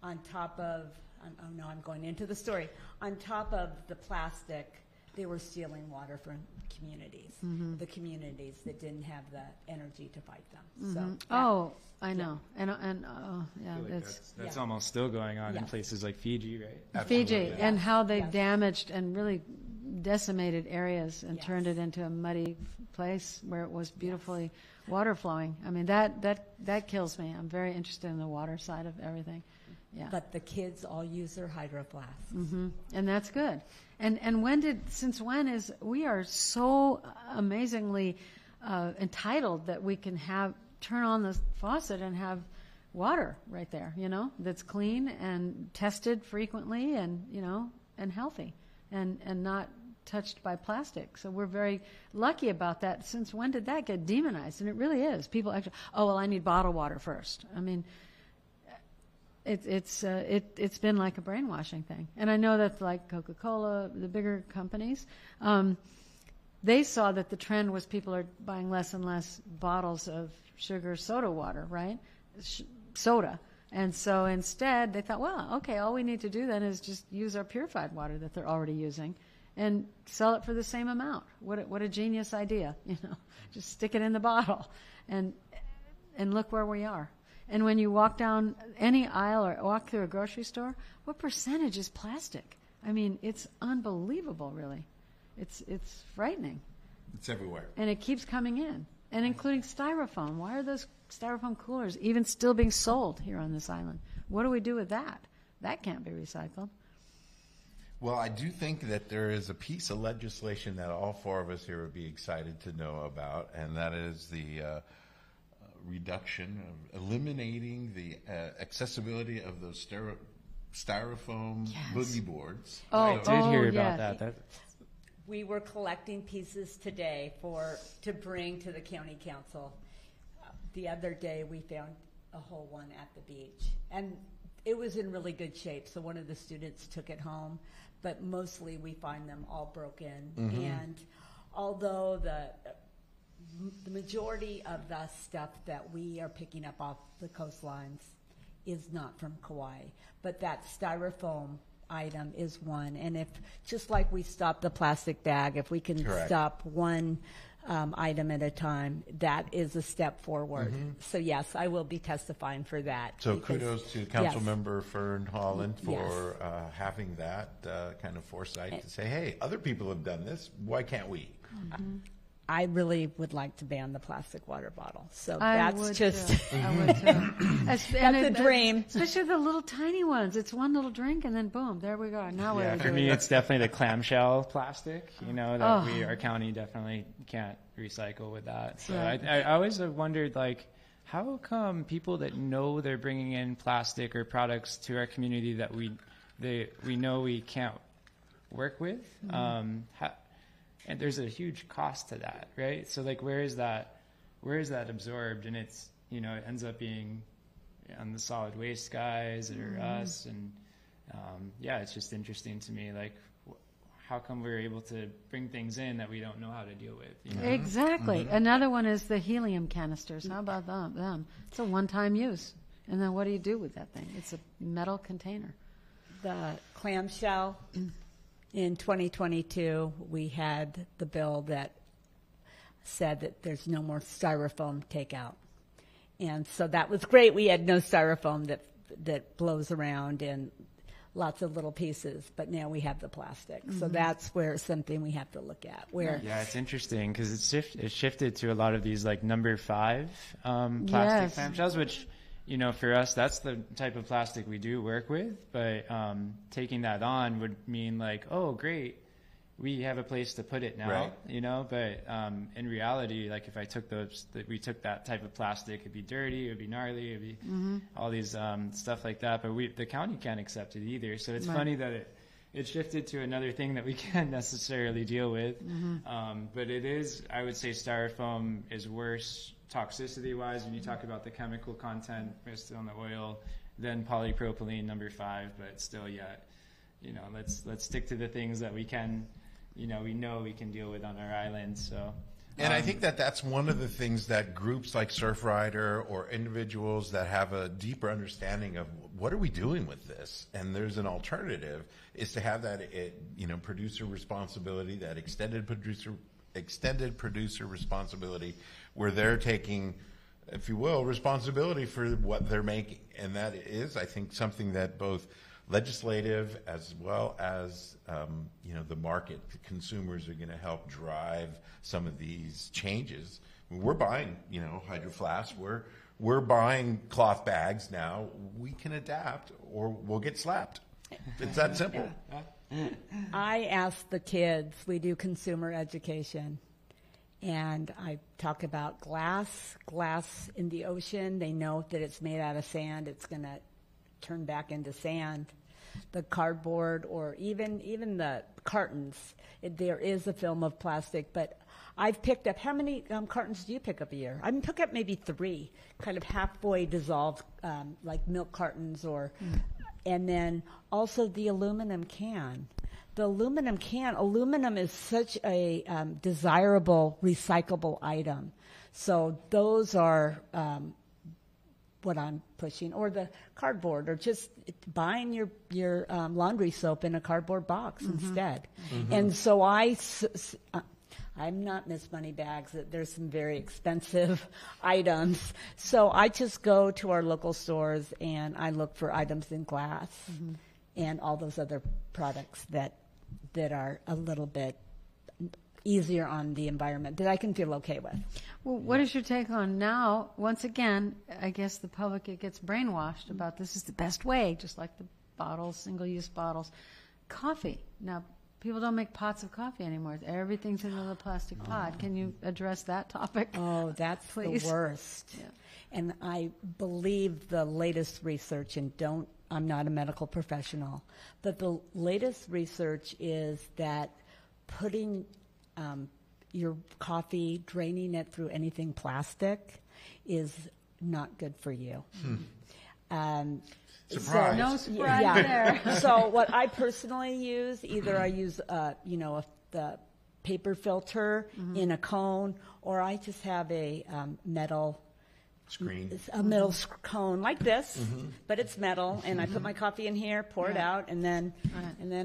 on top of, I'm going into the story. On top of the plastic, they were stealing water from communities, the communities that didn't have the energy to fight them. So I know, and that's almost still going on in places like Fiji, right? Absolutely. Fiji, and how they damaged and really decimated areas and turned it into a muddy place where it was beautifully water flowing. That kills me. I'm very interested in the water side of everything. Yeah. But the kids all use their hydro flasks. And that's good. And since when is, we are so amazingly entitled that we can turn on the faucet and have water right there, that's clean and tested frequently and, and healthy and not touched by plastic. So we're very lucky about that. Since when did that get demonized? And it really is. People actually, I need bottled water first. it's been like a brainwashing thing. And I know that like Coca-Cola, the bigger companies, they saw that the trend was people are buying less and less bottles of sugar soda water, right? Soda. And so instead they thought, well, okay, all we need to do then is just use our purified water that they're already using and sell it for the same amount. What a genius idea, just stick it in the bottle and look where we are. And when you walk down any aisle or walk through a grocery store, what percentage is plastic? I mean, it's unbelievable, really. It's frightening. It's everywhere. And it keeps coming in, and including styrofoam. Why are those styrofoam coolers even still being sold here on this island? What do we do with that? That can't be recycled. Well, I do think that there is a piece of legislation that all four of us here would be excited to know about, and that is the reduction of eliminating the accessibility of those styrofoam boogie boards. I did hear about that. We were collecting pieces today to bring to the county council. The other day we found a whole one at the beach, and it was in really good shape. So one of the students took it home, but mostly we find them all broken. Mm-hmm. And although the majority of the stuff that we are picking up off the coastlines is not from Kauai, but that styrofoam item is one. And if, just like we stop the plastic bag, if we can stop one item at a time, that is a step forward. Mm-hmm. So yes, I will be testifying for that. So kudos to Councilmember Fern Holland for having that kind of foresight to say, hey, other people have done this, why can't we? Mm-hmm. I really would like to ban the plastic water bottle. So that's just that's a dream. Especially the little tiny ones. It's one little drink and then boom, there we go. Now what? For me, it's definitely the clamshell plastic. That our county definitely can't recycle with that. So I always have wondered, like, how come people that know they're bringing in plastic or products to our community that we know we can't work with? Mm-hmm. And there's a huge cost to that, right? So like, where is that absorbed? And it's, it ends up being on the solid waste guys or us. And it's just interesting to me, like, how come we're able to bring things in that we don't know how to deal with? Exactly. Mm-hmm. Another one is the helium canisters. How about them? It's a one-time use. And then what do you do with that thing? It's a metal container. The clamshell. In 2022, we had the bill that said that there's no more styrofoam takeout. And so that was great. We had no styrofoam that blows around in lots of little pieces, but now we have the plastic. Mm-hmm. So that's where something we have to look at. It's interesting because it's shifted to a lot of these like number 5 plastic clamshells, which for us, that's the type of plastic we do work with, but taking that on would mean like, oh, great, we have a place to put it now, but in reality, like if I took we took that type of plastic, it'd be dirty, it'd be gnarly, it'd be all these stuff like that, but the county can't accept it either. So it's funny that it shifted to another thing that we can't necessarily deal with, but it is, I would say styrofoam is worse toxicity-wise, when you talk about the chemical content based on the oil, then polypropylene number 5, but still let's stick to the things that we can, we know we can deal with on our island. So, and I think that's one of the things that groups like Surfrider or individuals that have a deeper understanding of what are we doing with this, and there's an alternative, is to have that producer responsibility, that extended producer responsibility, where they're taking, if you will, responsibility for what they're making. And that is, I think, something that both legislative as well as, the market, the consumers are going to help drive some of these changes. We're buying, Hydro Flasks. We're buying cloth bags now. We can adapt or we'll get slapped. It's that simple. I ask the kids, we do consumer education, and I talk about glass in the ocean. They know that it's made out of sand. It's going to turn back into sand. The cardboard or even the cartons, there is a film of plastic, but I've picked up, how many cartons do you pick up a year? I pick up maybe 3, kind of halfway dissolved, like milk cartons and then also the aluminum can. The aluminum is such a desirable, recyclable item. So those are what I'm pushing, or the cardboard, or just buying your laundry soap in a cardboard box instead. And so I'm not Miss Moneybags. There's some very expensive items. So I just go to our local stores and I look for items in glass and all those other products that are a little bit easier on the environment that I can feel okay with. Well, what is your take on now? Once again, I guess the public gets brainwashed about this is the best way, just like the bottles, single-use bottles. Coffee. Now, people don't make pots of coffee anymore. Everything's in a little plastic pot. Can you address that topic? Oh, that's please? The worst. Yeah. And I believe the latest research, and I'm not a medical professional, but the latest research is that putting your coffee, draining it through anything plastic is not good for you. Surprise. No surprise there. So what I personally use, either I use, the paper filter in a cone, or I just have a metal screen, a metal cone like this, but it's metal, and I put my coffee in here, pour it out, and then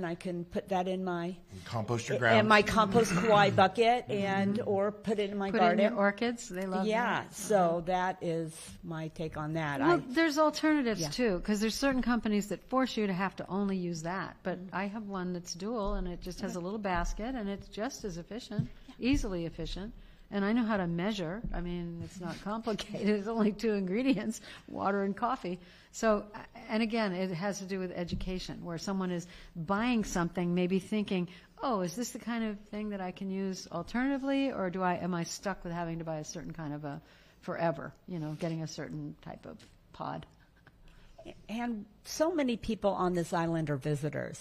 I can put that in my compost your ground, and my compost Kauai bucket, and or put it in my garden. Put it in your orchids. They love that. Yeah, so that is my take on that. Well, there's alternatives too, because there's certain companies that force you to have to only use that. But I have one that's dual, and it just has a little basket, and it's just as efficient, easily efficient. And I know how to measure. I mean, it's not complicated. It's only 2 ingredients, water and coffee. So, and again, it has to do with education, where someone is buying something, maybe thinking, oh, is this the kind of thing that I can use alternatively, or am I stuck with having to buy a certain kind of a forever, getting a certain type of pod? And so many people on this island are visitors.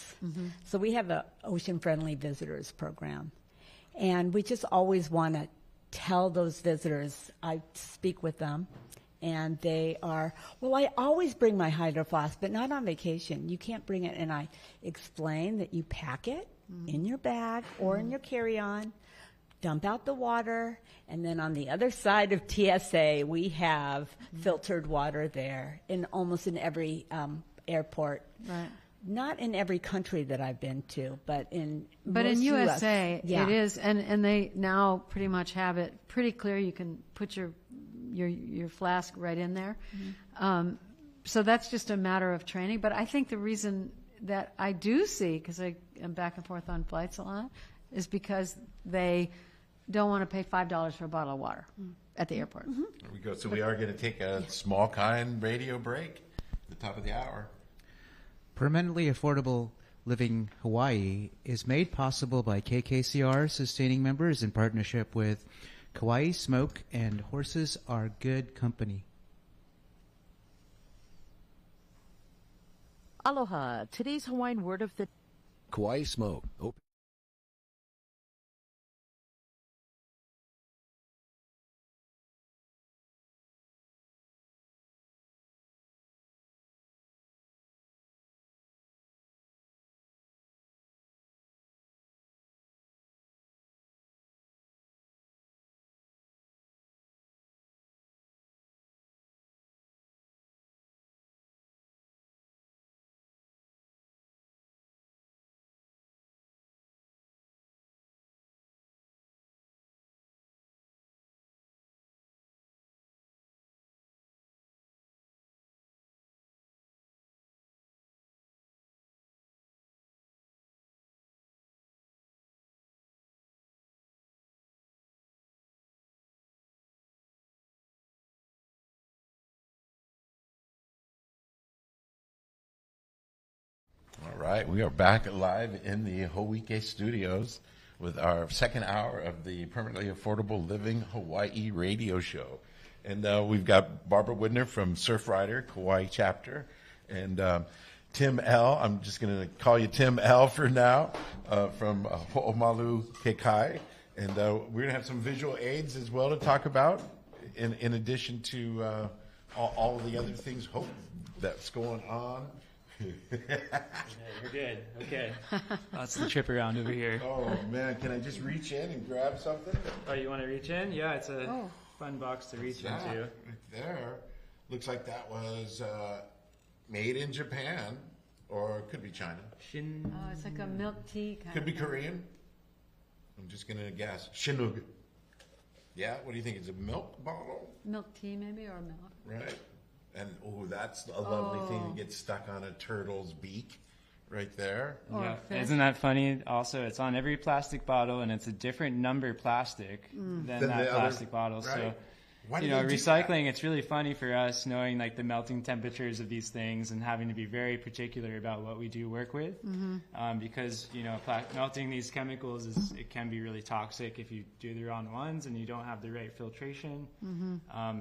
So we have an ocean-friendly visitors program. And we just always want to tell those visitors, I speak with them, and they are, well, I always bring my Hydro Flask, but not on vacation. You can't bring it. And I explain that you pack it in your bag or in your carry-on, dump out the water, and then on the other side of TSA, we have filtered water there almost in every airport. Right. Not in every country that I've been to, but in USA, it is, and they now pretty much have it pretty clear. You can put your flask right in there. So that's just a matter of training. But I think the reason that I do see, because I am back and forth on flights a lot, is because they don't want to pay $5 for a bottle of water at the airport. There we go. So we are going to take a small kind radio break at the top of the hour. Permanently affordable living Hawaii is made possible by KKCR sustaining members in partnership with Kauai Smoke and Horses Are Good Company. Aloha. Today's Hawaiian word of the Kauai Smoke. All right, we are back live in the Hōʻike studios with our second hour of the Permanently Affordable Living Hawaii radio show. And we've got Barbara Widner from Surfrider, Kauai chapter, and Tim L. I'm just going to call you Tim L. for now, from Ho'omalu Kekai. And we're going to have some visual aids as well to talk about, in addition to all the other things that's going on. You're good. Okay. That's the trip around over here. Oh, man. Can I just reach in and grab something? Oh, you want to reach in? Yeah, it's a fun box to reach into. Right there. Looks like that was made in Japan, or it could be China. Oh, it's like a milk tea kind Could of be thing. Korean. I'm just going to guess. Shinug. Yeah, what do you think? It's a milk bottle? Milk tea maybe, or milk. Right. And, that's a lovely thing that gets stuck on a turtle's beak right there. Yeah. Isn't that funny? Also, it's on every plastic bottle, and it's a different number plastic than that plastic bottle. Right. So, Why do recycling, it's really funny for us knowing like the melting temperatures of these things and having to be very particular about what we do work with. Because, melting these chemicals, it can be really toxic if you do the wrong ones and you don't have the right filtration.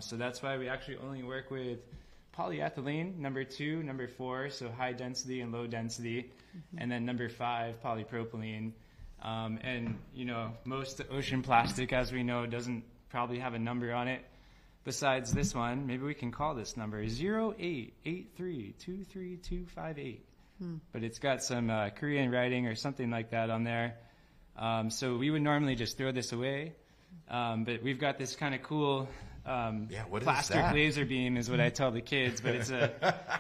So that's why we actually only work with polyethylene, number 2, number 4, so high density and low density, and then number 5, polypropylene. And, most ocean plastic, as we know, doesn't probably have a number on it. Besides this one, maybe we can call this number 088323258. But it's got some Korean writing or something like that on there. So we would normally just throw this away. But we've got this kind of cool plastic laser beam is what I tell the kids. But it's an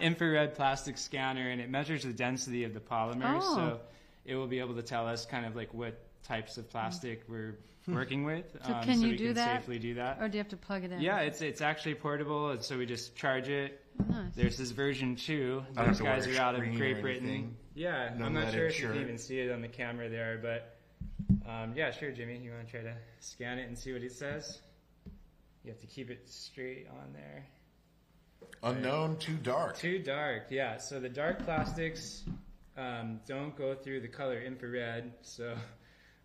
infrared plastic scanner, and it measures the density of the polymers. So it will be able to tell us kind of like what types of plastic we're working with. So can you do that? Safely do that. Or do you have to plug it in? Yeah, it's actually portable, and so we just charge it. Nice. There's this version 2. Those guys are out of Great Britain. Yeah, I'm not sure if you can even see it on the camera there, but yeah, sure, Jimmy. You want to try to scan it and see what it says? You have to keep it straight on there. Unknown, too dark. Too dark, yeah. So the dark plastics don't go through the color infrared, so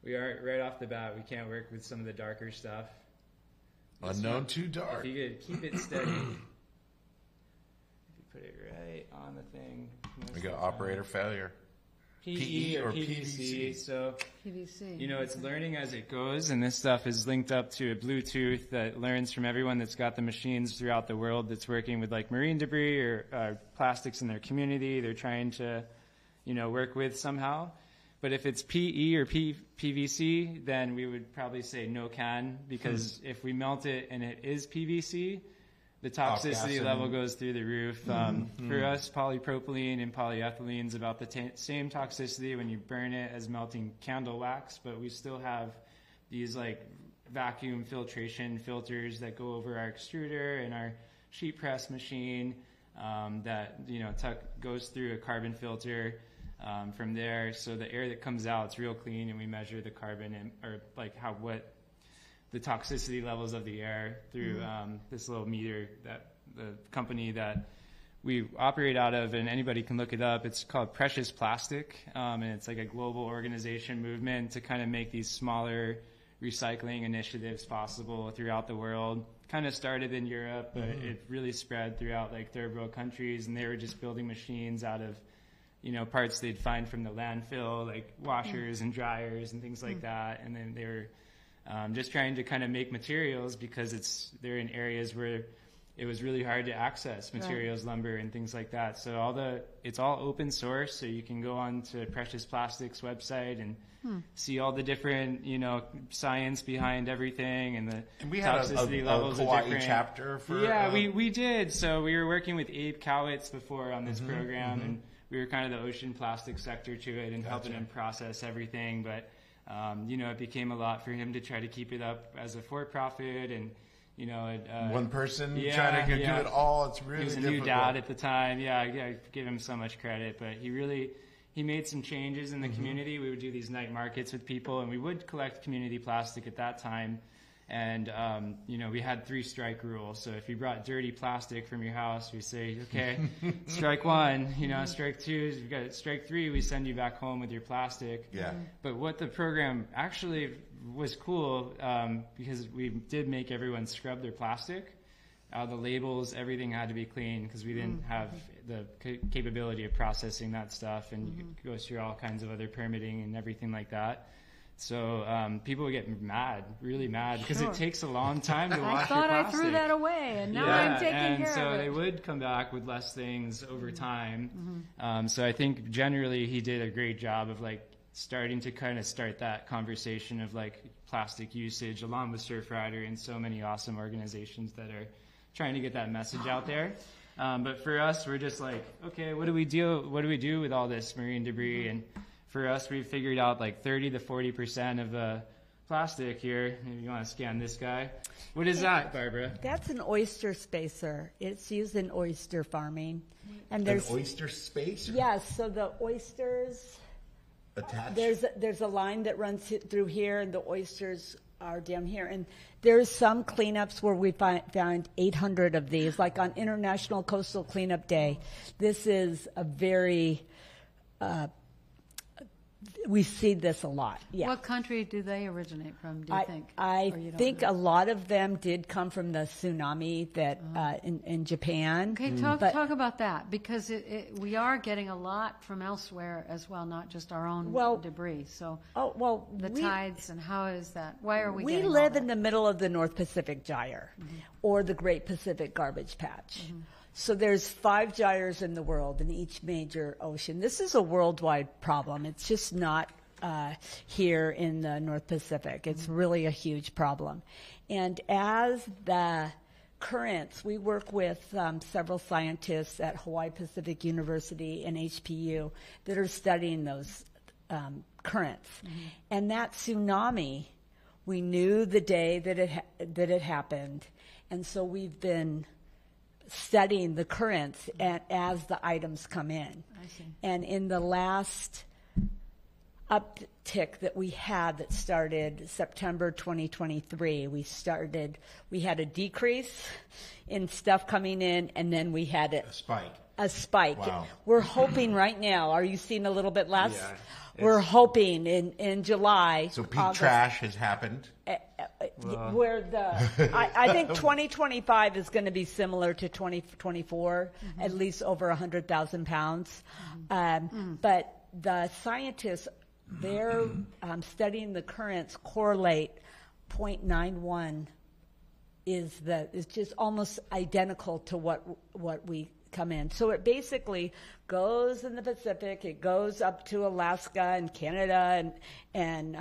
we are right off the bat. We can't work with some of the darker stuff. Unknown, too dark. If you could keep it steady, if you put it right on the thing. We got operator failure. PE or PVC. So PVC. It's learning as it goes, and this stuff is linked up to a Bluetooth that learns from everyone that's got the machines throughout the world that's working with like marine debris or plastics in their community. They're trying to, work with somehow. But if it's PE or PVC, then we would probably say no can, because if we melt it and it is PVC, the toxicity level goes through the roof. For us, polypropylene and polyethylene is about the same toxicity when you burn it as melting candle wax, but we still have these like vacuum filtration filters that go over our extruder and our sheet press machine that goes through a carbon filter. From there, so the air that comes out, it's real clean, and we measure the carbon what the toxicity levels of the air through this little meter that the company that we operate out of, and anybody can look it up. It's called Precious Plastic, and it's like a global organization movement to kind of make these smaller recycling initiatives possible throughout the world. Kind of started in Europe, but it really spread throughout like third world countries, and they were just building machines out of parts they'd find from the landfill, like washers and dryers and things like that. And then they were just trying to kind of make materials because they're in areas where it was really hard to access materials, lumber and things like that. So it's all open source, so you can go on to Precious Plastics website and see all the different, science behind everything and the toxicity levels a of different chapter for we did. So we were working with Abe Cowitz before on this program, and we were kind of the ocean plastic sector to it and helping him process everything. But, it became a lot for him to try to keep it up as a for-profit and, one person trying to do it all. It's really difficult. He was a new dad at the time. I give him so much credit. But he made some changes in the community. We would do these night markets with people, and we would collect community plastic at that time. And, we had 3 strike rule. So if you brought dirty plastic from your house, we say, okay, strike 1, strike 2, you've got strike 3, we send you back home with your plastic. Yeah. But what the program actually was cool, because we did make everyone scrub their plastic. The labels, everything had to be clean because we didn't have the capability of processing that stuff. And you could go through all kinds of other permitting and everything like that. So people would get mad, really mad, because it takes a long time to wash your I thought I plastic. threw that away, and now I'm taking care of it. And so they would come back with less things over time. So I think generally he did a great job of like starting to kind of start that conversation of like plastic usage, along with Surfrider and so many awesome organizations that are trying to get that message out there. But for us, we're just like, okay, what do we do? What do we do with all this marine debris? And for us, we figured out like 30 to 40% of the plastic here. Maybe you want to scan this guy. What is that, Barbara? That's an oyster spacer. It's used in oyster farming. And there's an oyster spacer? Yes, so the oysters attached. There's a line that runs through here, and the oysters are down here. And there's some cleanups where we found 800 of these, like on International Coastal Cleanup Day. This is a very we see this a lot. Yeah. What country do they originate from, do you think? I think a lot of them did come from the tsunami that in Japan. Okay, talk about that, because we are getting a lot from elsewhere as well, not just our own debris. So the tides, and how is that? Why are we getting all live that? in the middle of the North Pacific Gyre, or the Great Pacific Garbage Patch. So there's 5 gyres in the world in each major ocean. This is a worldwide problem. It's just not here in the North Pacific. It's really a huge problem. And as the currents, we work with several scientists at Hawaii Pacific University and HPU that are studying those currents. And that tsunami, we knew the day that it happened. And so we've been studying the currents as the items come in. I see. And in the last uptick that we had that started September 2023, we had a decrease in stuff coming in, and then we had a spike. Wow. We're hoping right now, are you seeing a little bit less? Yeah, we're hoping in July. So peak trash has happened. Where I think 2025 is going to be similar to 2024, at least over 100,000 pounds. But the scientists, they're studying the currents correlate 0.91 is just almost identical to what we come in. So it basically goes in the Pacific, it goes up to Alaska and Canada and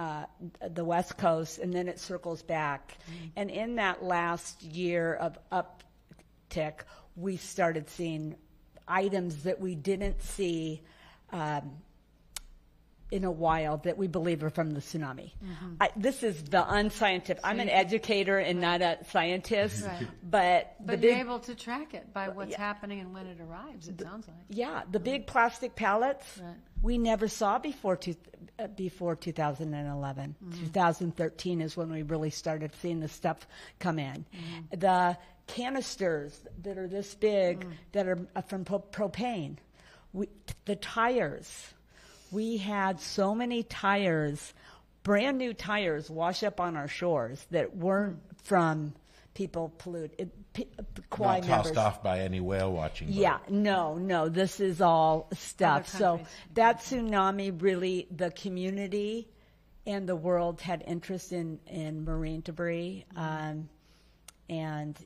the West Coast, and then it circles back. And in that last year of uptick, we started seeing items that we didn't see in a while that we believe are from the tsunami. This is the unscientific. I'm an educator and not a scientist, but you're able to track it by what's happening and when it arrives. It sounds like. Yeah, the big plastic pallets we never saw before 2011. 2013 is when we really started seeing the stuff come in. The canisters that are this big that are from propane. The tires. We had so many tires, brand new tires, wash up on our shores that weren't from people polluted. Kauai Not tossed off by any whale watching. Yeah, no. This is all stuff. So that tsunami really, the community and the world had interest in marine debris. And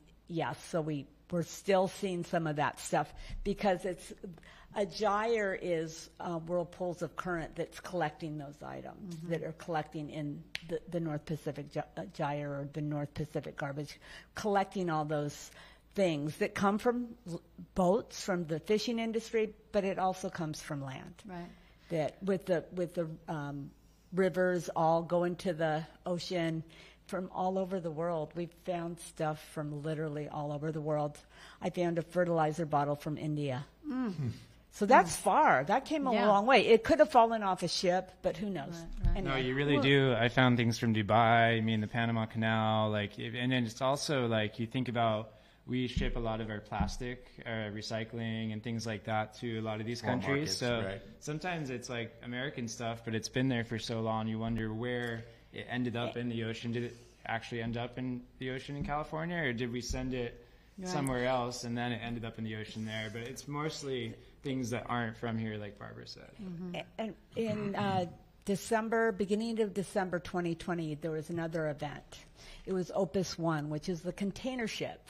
so we're still seeing some of that stuff because a gyre is whirlpools of current that's collecting those items that are collecting in the North Pacific gyre or the North Pacific garbage, collecting all those things that come from boats, from the fishing industry, but it also comes from land. Right. That with the rivers all going to the ocean from all over the world. We've found stuff from literally all over the world. I found a fertilizer bottle from India. So that's far. That came a long way. It could have fallen off a ship, but who knows? Right. Anyway. No, you really do. I found things from Dubai, the Panama Canal, and then it's also like you think about, we ship a lot of our plastic, recycling and things like that to a lot of these countries. Markets, sometimes it's like American stuff, but it's been there for so long. You wonder where it ended up in the ocean. Did it actually end up in the ocean in California, or did we send it somewhere else and then it ended up in the ocean there? But it's mostly things that aren't from here, like Barbara said. And in beginning of December 2020, there was another event. It was Opus One, which is the container ship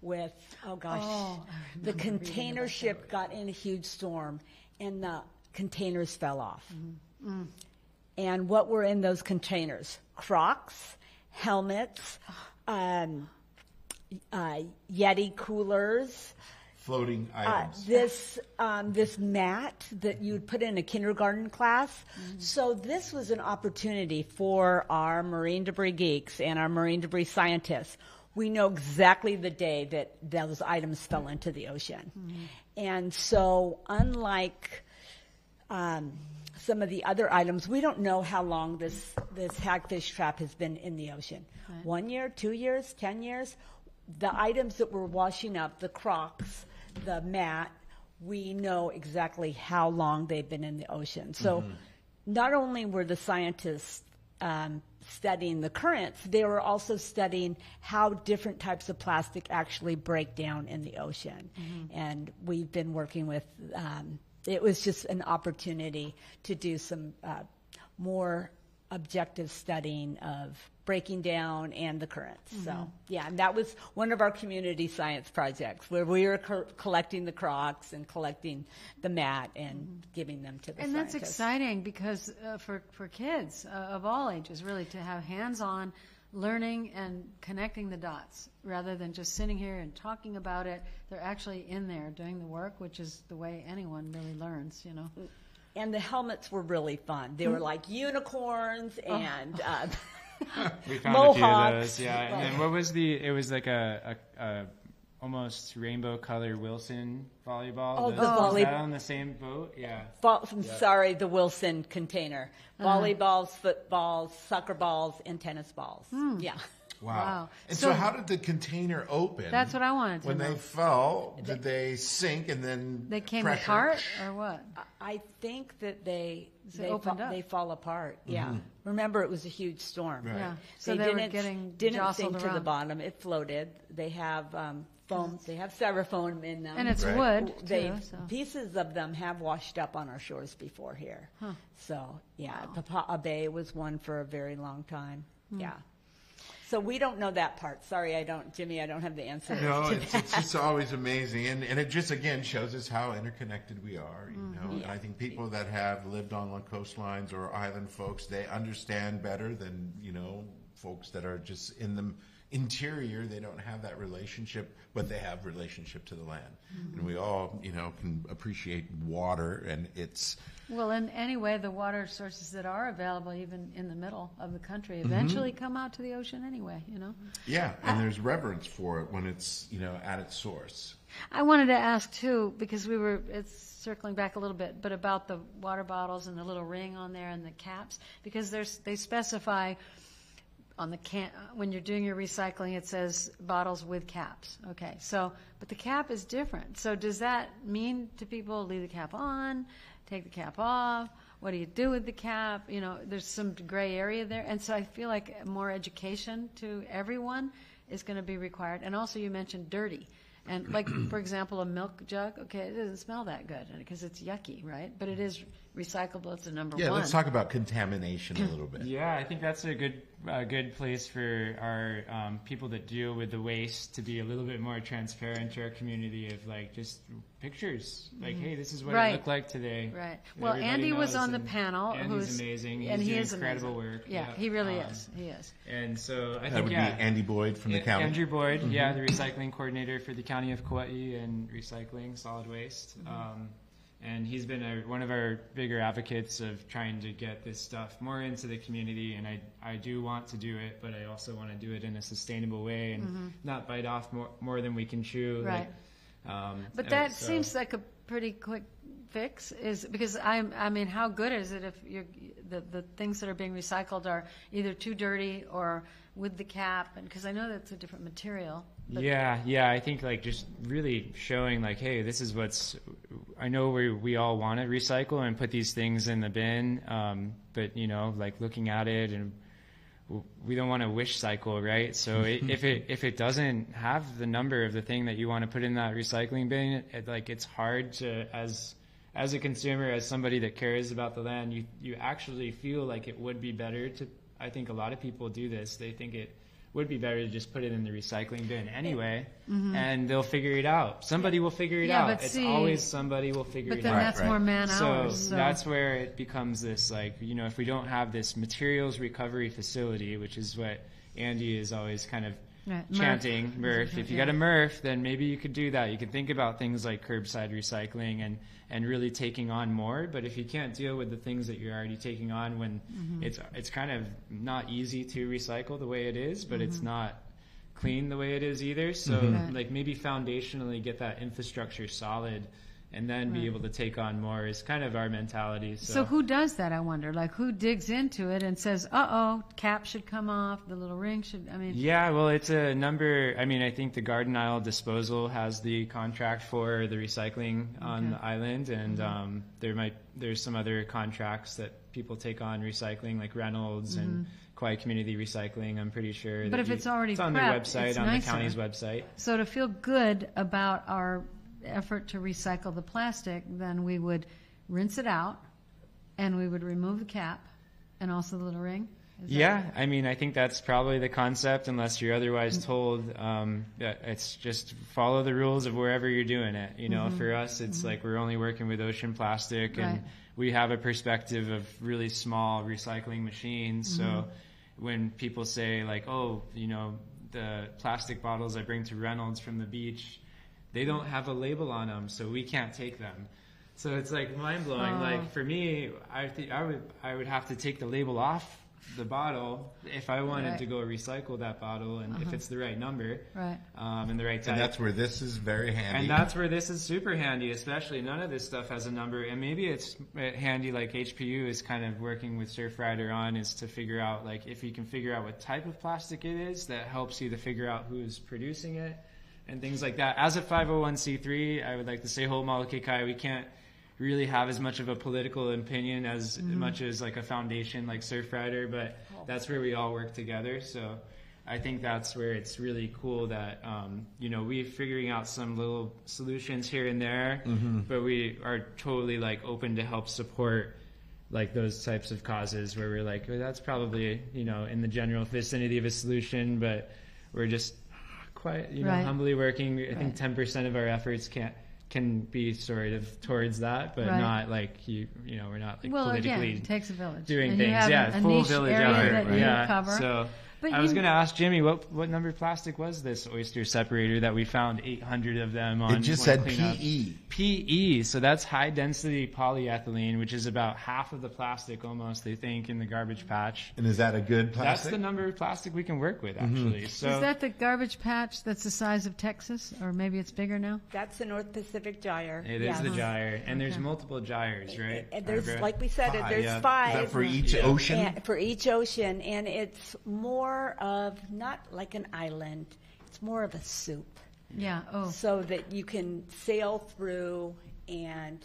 with, the container ship got in a huge storm and the containers fell off. Mm-hmm. And what were in those containers? Crocs, helmets, Yeti coolers, floating items. This mat that you'd put in a kindergarten class. Mm-hmm. So this was an opportunity for our marine debris geeks and our marine debris scientists. We know exactly the day that those items fell into the ocean. Mm-hmm. And so unlike some of the other items, we don't know how long this hagfish trap has been in the ocean. Right. 1 year, 2 years, 10 years. The items that were washing up, the Crocs, the mat, we know exactly how long they've been in the ocean. So not only were the scientists studying the currents, they were also studying how different types of plastic actually break down in the ocean. Mm-hmm. And we've been working with, it was just an opportunity to do some more objective studying of breaking down and the currents. Mm-hmm. So, yeah, and that was one of our community science projects where we were collecting the Crocs and collecting the mat and giving them to the and scientists. That's exciting because for kids of all ages, really, to have hands-on learning and connecting the dots rather than just sitting here and talking about it. They're actually in there doing the work, which is the way anyone really learns, you know. And the helmets were really fun. They were like unicorns and we found mohawks. A few of those, yeah. And then what was it was like a almost rainbow color Wilson volleyball. Oh, the volleyball. Was that on the same boat? Yeah. Sorry, the Wilson container. Volleyballs, footballs, soccer balls, and tennis balls. Yeah. Wow. And so how did the container open? That's what I wanted to know. When they fell, did they sink and then they came pressure? apart or what? I think that they opened up. They fall apart. Yeah. Mm-hmm. Remember, it was a huge storm. Right. Yeah. So they were getting didn't sink around to the bottom. It floated. They have foam. They have styrofoam in them. And it's wood, too. Pieces of them have washed up on our shores before here. Huh. So, yeah, Papa'a Bay was one for a very long time. Yeah. So we don't know that part. Sorry, Jimmy, I don't have the answer. No, it's just always amazing. And it just, again, shows us how interconnected we are, you know. Yeah. And I think people that have lived on coastlines or island folks, they understand better than, you know, folks that are just in the interior. They don't have that relationship, but they have relationship to the land. Mm-hmm. And we all, you know, can appreciate water and it's... Well, and anyway, the water sources that are available, even in the middle of the country, eventually come out to the ocean anyway, you know? Yeah, and there's reverence for it when it's, you know, at its source. I wanted to ask, too, because it's circling back a little bit, but about the water bottles and the little ring on there and the caps, because they specify on the when you're doing your recycling, it says bottles with caps. Okay, so, but the cap is different. So does that mean to people, leave the cap on, take the cap off? What do you do with the cap? You know, there's some gray area there. And so I feel like more education to everyone is going to be required. And also you mentioned dirty. And like, for example, a milk jug, okay, it doesn't smell that good because it's yucky, right? But it is recyclable. It's the number one. Yeah, let's talk about contamination a little bit. Yeah, I think that's a good place for our people that deal with the waste to be a little bit more transparent to our community of like just pictures. Like, hey, this is what it looked like today. Right. Well, Andy was on the panel. Andy's amazing. He's doing incredible work. Yeah, he really is. He is. And so I think, that would be Andy Boyd from the county. Andrew Boyd, the recycling coordinator for the County of Kauai and recycling solid waste. And he's been one of our bigger advocates of trying to get this stuff more into the community. And I do want to do it, but I also want to do it in a sustainable way and not bite off more than we can chew. Right. But that seems like a pretty quick fix, is because I mean, how good is it if the things that are being recycled are either too dirty or with the cap? And because I know that's a different material. Yeah, I think like just really showing like, hey, this is I know we all want to recycle and put these things in the bin, but you know, like looking at it, and we don't want to wish cycle, right? So if it doesn't have the number of the thing that you want to put in that recycling bin, it's hard to as as a consumer, as somebody that cares about the land, you actually feel like it would be better to, I think a lot of people do this, they think it would be better to just put it in the recycling bin anyway, and they'll figure it out. Somebody will figure it out. It's always somebody will figure it out. But then that's more man hours. So that's where it becomes this, like, you know, if we don't have this materials recovery facility, which is what Andy is always kind of chanting, MRF. If you got a MRF, then maybe you could do that. You could think about things like curbside recycling and really taking on more. But if you can't deal with the things that you're already taking on, when it's kind of not easy to recycle the way it is, but it's not clean the way it is either. So like maybe foundationally get that infrastructure solid, and then be able to take on more is kind of our mentality. So who does that, I wonder? Like, who digs into it and says, uh-oh, cap should come off, the little ring should, I mean... Yeah, well, it's a number... I mean, I think the Garden Isle Disposal has the contract for the recycling on the island, and there's some other contracts that people take on recycling, like Reynolds and Hōʻike Community Recycling, I'm pretty sure. But if it's already it's on their website, on the county's website. So to feel good about our effort to recycle the plastic, then we would rinse it out and we would remove the cap and also the little ring. I mean, I think that's probably the concept, unless you're otherwise told. It's just follow the rules of wherever you're doing it. You know, for us, it's like we're only working with ocean plastic, and we have a perspective of really small recycling machines. So when people say like, oh, you know, the plastic bottles I bring to Reynolds from the beach, they don't have a label on them, so we can't take them. So it's like mind-blowing. Like for me, I would have to take the label off the bottle if I wanted to go recycle that bottle, and if it's the right number, and the right type. And that's where this is very handy. And that's where this is super handy, especially none of this stuff has a number. And maybe it's handy, like HPU is kind of working with Surfrider on, is to figure out, like, if you can figure out what type of plastic it is, that helps you to figure out who's producing it and things like that. As a 501c3, I would like to say, Hōʻike, we can't really have as much of a political opinion as much as like a foundation like Surfrider, but that's where we all work together. So I think that's where it's really cool that, you know, we're figuring out some little solutions here and there, but we are totally like open to help support like those types of causes where we're like, well, that's probably, you know, in the general vicinity of a solution, but we're just quite, you know, humbly working. I think 10% of our efforts can be sort of towards that, but not like you know, we're not like politically again, it takes a village. Doing and things. A Full niche village area effort. that you cover. So but I was going to ask Jimmy, what number of plastic was this oyster separator that we found 800 of them on? It just said PE. PE. So that's high density polyethylene, which is about half of the plastic almost, they think, in the garbage patch. And is that a good plastic? That's the number of plastic we can work with, actually. So is that the garbage patch that's the size of Texas, or maybe it's bigger now? That's the North Pacific Gyre. It is the gyre, and there's multiple gyres, right? There's, like we said, there's 5. Is that for each ocean? For each ocean, and it's more of not like an island. It's more of a soup. Yeah. So that you can sail through, and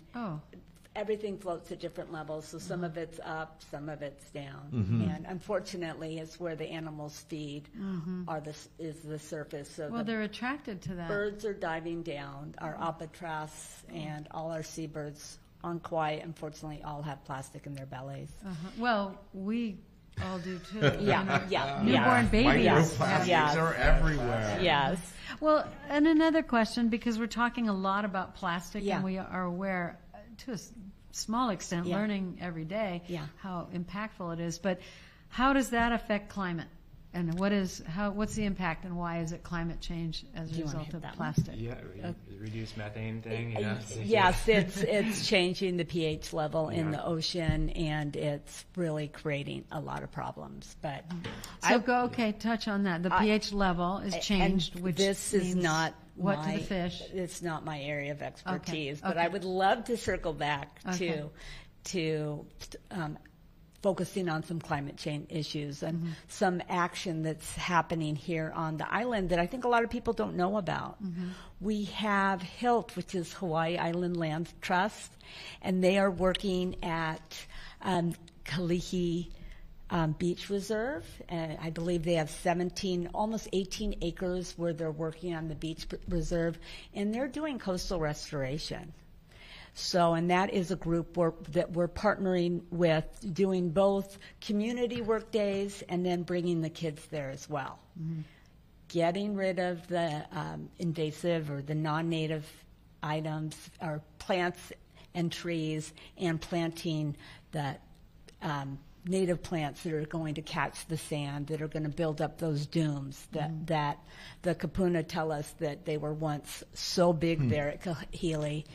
everything floats at different levels. So some of it's up, some of it's down, and unfortunately, it's where the animals feed. Is the surface. So they're attracted to that. Birds are diving down. Our albatross and all our seabirds on Kauai, unfortunately, all have plastic in their bellies. Well, we all do too. Newborn babies. Microplastics are everywhere. Yes. Well, and another question, because we're talking a lot about plastic, and we are aware, to a small extent, learning every day how impactful it is. But how does that affect climate? And what's the impact, and why is it climate change as a result of plastic? Reduce methane thing. Yes, it's changing the pH level in the ocean, and it's really creating a lot of problems. But touch on that. The pH level is changed, which this is not to the fish. It's not my area of expertise, but I would love to circle back to focusing on some climate change issues and some action that's happening here on the island that I think a lot of people don't know about. We have HILT, which is Hawaii Island Land Trust, and they are working at Kalihi Beach Reserve, and I believe they have 17, almost 18 acres where they're working on the beach reserve, and they're doing coastal restoration. So, and that is a group that we're partnering with, doing both community work days and then bringing the kids there as well. Mm-hmm. Getting rid of the invasive or the non-native items or plants and trees, and planting the native plants that are going to catch the sand, that are going to build up those dunes that the Kapuna tell us that they were once so big there at Kahili.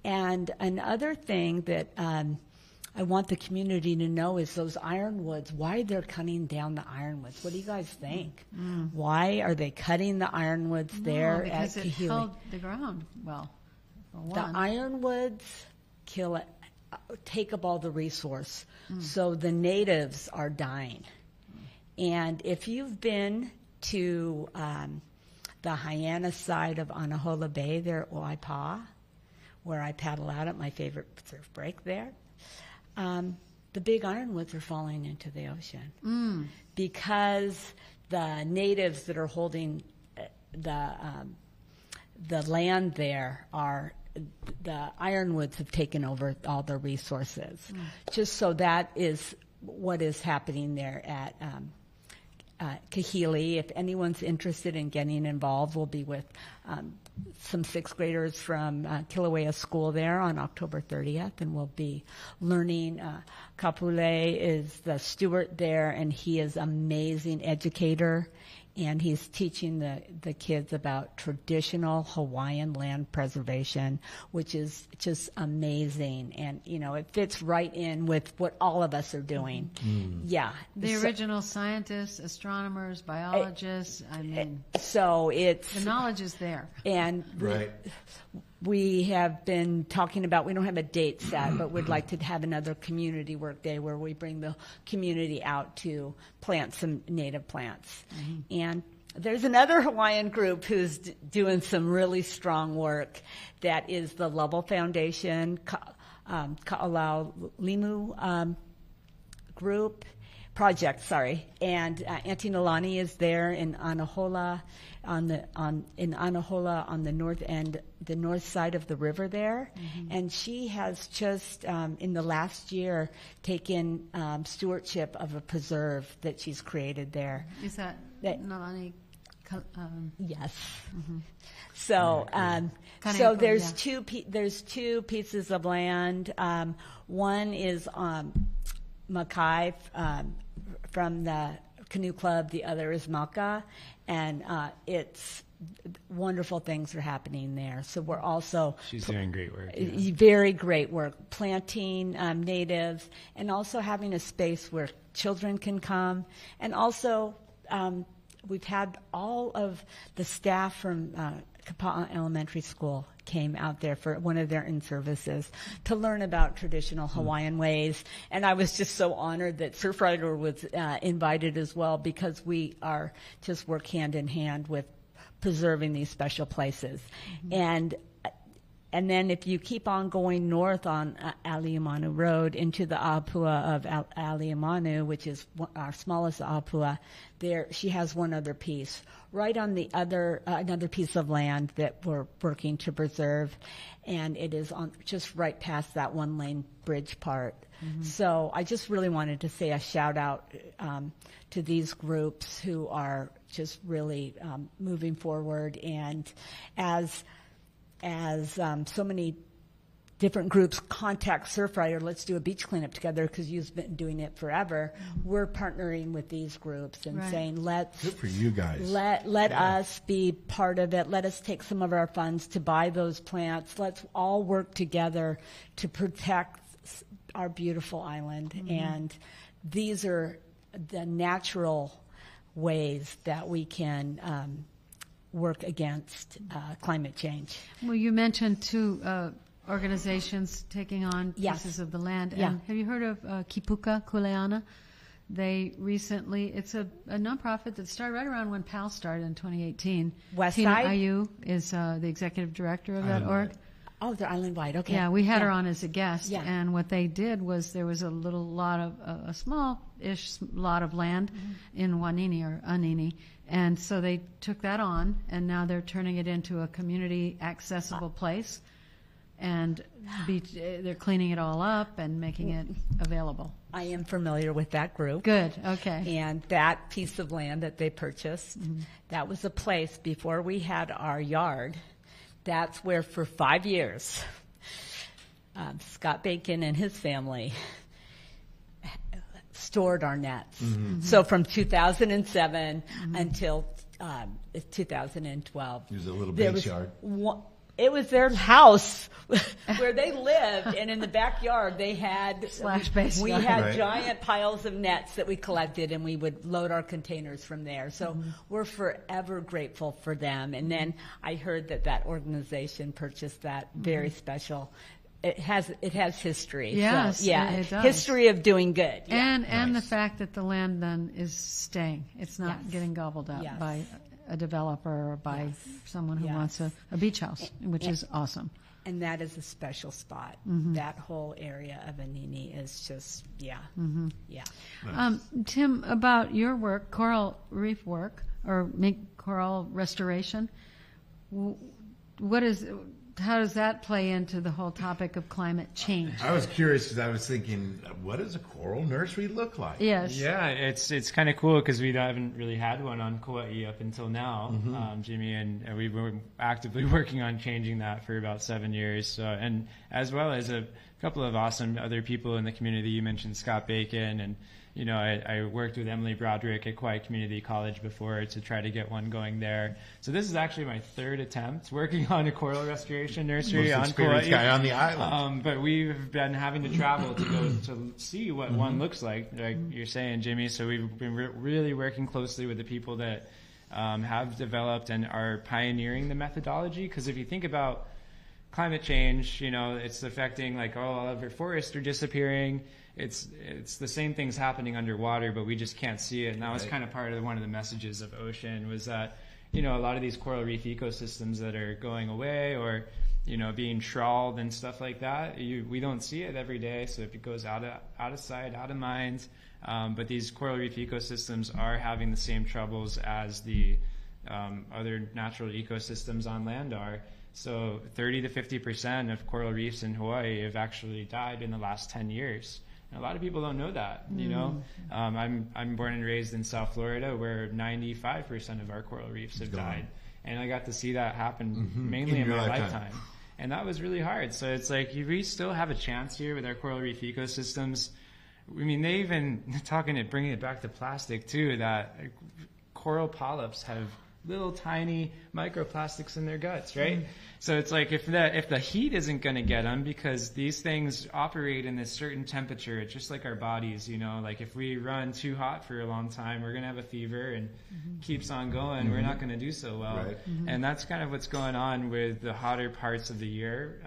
And another thing that I want the community to know is those ironwoods, why they're cutting down the ironwoods. What do you guys think? Why are they cutting the ironwoods there at Kahili? Because it held the ground well. The ironwoods take up all the resource, so the natives are dying. And if you've been to the Hyannis side of Anahola Bay there at Waipa, where I paddle out at my favorite surf break there, the big ironwoods are falling into the ocean because the natives that are holding the land there are, the ironwoods have taken over all the resources. Just so that is what is happening there at Kahili. If anyone's interested in getting involved, we'll be with some sixth graders from Kilauea School there on October 30th, and we'll be learning. Kapule is the steward there, and he is an amazing educator. And he's teaching the kids about traditional Hawaiian land preservation, which is just amazing. And, you know, it fits right in with what all of us are doing. Yeah. The original scientists, astronomers, biologists, I mean. So it's. The knowledge is there. And we have been talking about, we don't have a date set, but we'd like to have another community work day where we bring the community out to plant some native plants. And there's another Hawaiian group who's doing some really strong work. That is the Lovell Foundation, Ka'alau Limu project, and Auntie Nalani is there in Anahola, in Anahola on the north end, the north side of the river there, and she has just in the last year taken stewardship of a preserve that she's created there. Is that Nalani? Yes. So, so there's two pieces of land. One is Makai from the canoe club. The other is Maka, and it's wonderful things are happening there. So we're also she's doing great work. Very great work, planting natives, and also having a space where children can come, and also. We've had all of the staff from Kapa'a Elementary School came out there for one of their in-services to learn about traditional Hawaiian ways. And I was just so honored that Surfrider was invited as well, because we are just work hand in hand with preserving these special places. And then if you keep on going north on Aliamanu Road into the Apua of Aliamanu, which is our smallest Apua, there she has one other piece. Right on the other, another piece of land that we're working to preserve, and it is on just right past that one-lane bridge part. So I just really wanted to say a shout-out to these groups who are just really moving forward, and as so many different groups contact Surfrider, let's do a beach cleanup together because you've been doing it forever. We're partnering with these groups and saying, let's good for you guys. Let us be part of it. Let us take some of our funds to buy those plants. Let's all work together to protect our beautiful island. And these are the natural ways that we can work against climate change. Well, you mentioned two organizations taking on pieces of the land. And have you heard of Kipuka Kuleana? They recently, it's a nonprofit that started right around when PAL started in 2018. Tina Ayu is the executive director of that org. Oh, they're island-wide, okay. Yeah, we had her on as a guest, and what they did was there was a little lot of, a small-ish lot of land in Wanini or Anini, and so they took that on, and now they're turning it into a community accessible place and they're cleaning it all up and making it available. I am familiar with that group. Good, okay. And that piece of land that they purchased, that was a place before we had our yard. That's where for 5 years, Scott Bacon and his family stored our nets. So from 2007 until 2012. It was a little base yard. It was their house where they lived, and in the backyard they had we had giant piles of nets that we collected, and we would load our containers from there. So we're forever grateful for them. And then I heard that organization purchased that very special. It has history. Yes, so, yeah, it does. History of doing good. Yeah. And the fact that the land then is staying. It's not getting gobbled up by a developer or by someone who wants a beach house, which is awesome. And that is a special spot. That whole area of Anini is just, Nice. Tim, about your work, coral reef work, or coral restoration, how does that play into the whole topic of climate change? I was curious because I was thinking, what does a coral nursery look like? Yes. Yeah, it's kind of cool because we haven't really had one on Kauai up until now, Jimmy, and we've been actively working on changing that for about 7 years. So, and as well as a couple of awesome other people in the community. You mentioned Scott Bacon, and you know, I worked with Emily Broderick at Hawai Community College before to try to get one going there. So this is actually my third attempt working on a coral restoration nursery on Kauai. Guy on the island. But we've been having to travel to go to see what one looks like you're saying, Jimmy. So we've been really working closely with the people that have developed and are pioneering the methodology. Because if you think about climate change, you know, it's affecting all of our forests are disappearing. It's the same things happening underwater, but we just can't see it. And that was kind of part of one of the messages of Ocean was that, you know, a lot of these coral reef ecosystems that are going away or, you know, being trawled and stuff like that, we don't see it every day. So if it goes out of sight, out of mind. But these coral reef ecosystems are having the same troubles as the other natural ecosystems on land are. So 30 to 50% of coral reefs in Hawaii have actually died in the last 10 years. And a lot of people don't know that, you know. I'm born and raised in South Florida where 95% of our coral reefs have died. And I got to see that happen mainly in my lifetime. And that was really hard. So it's like we still have a chance here with our coral reef ecosystems. I mean, they even, bringing it back to plastic too, that coral polyps have little tiny microplastics in their guts, right? So it's like if the heat isn't going to get them, because these things operate in this certain temperature, it's just like our bodies, you know, like if we run too hot for a long time, we're going to have a fever and keeps on going. We're not going to do so well. Right. And that's kind of what's going on with the hotter parts of the year,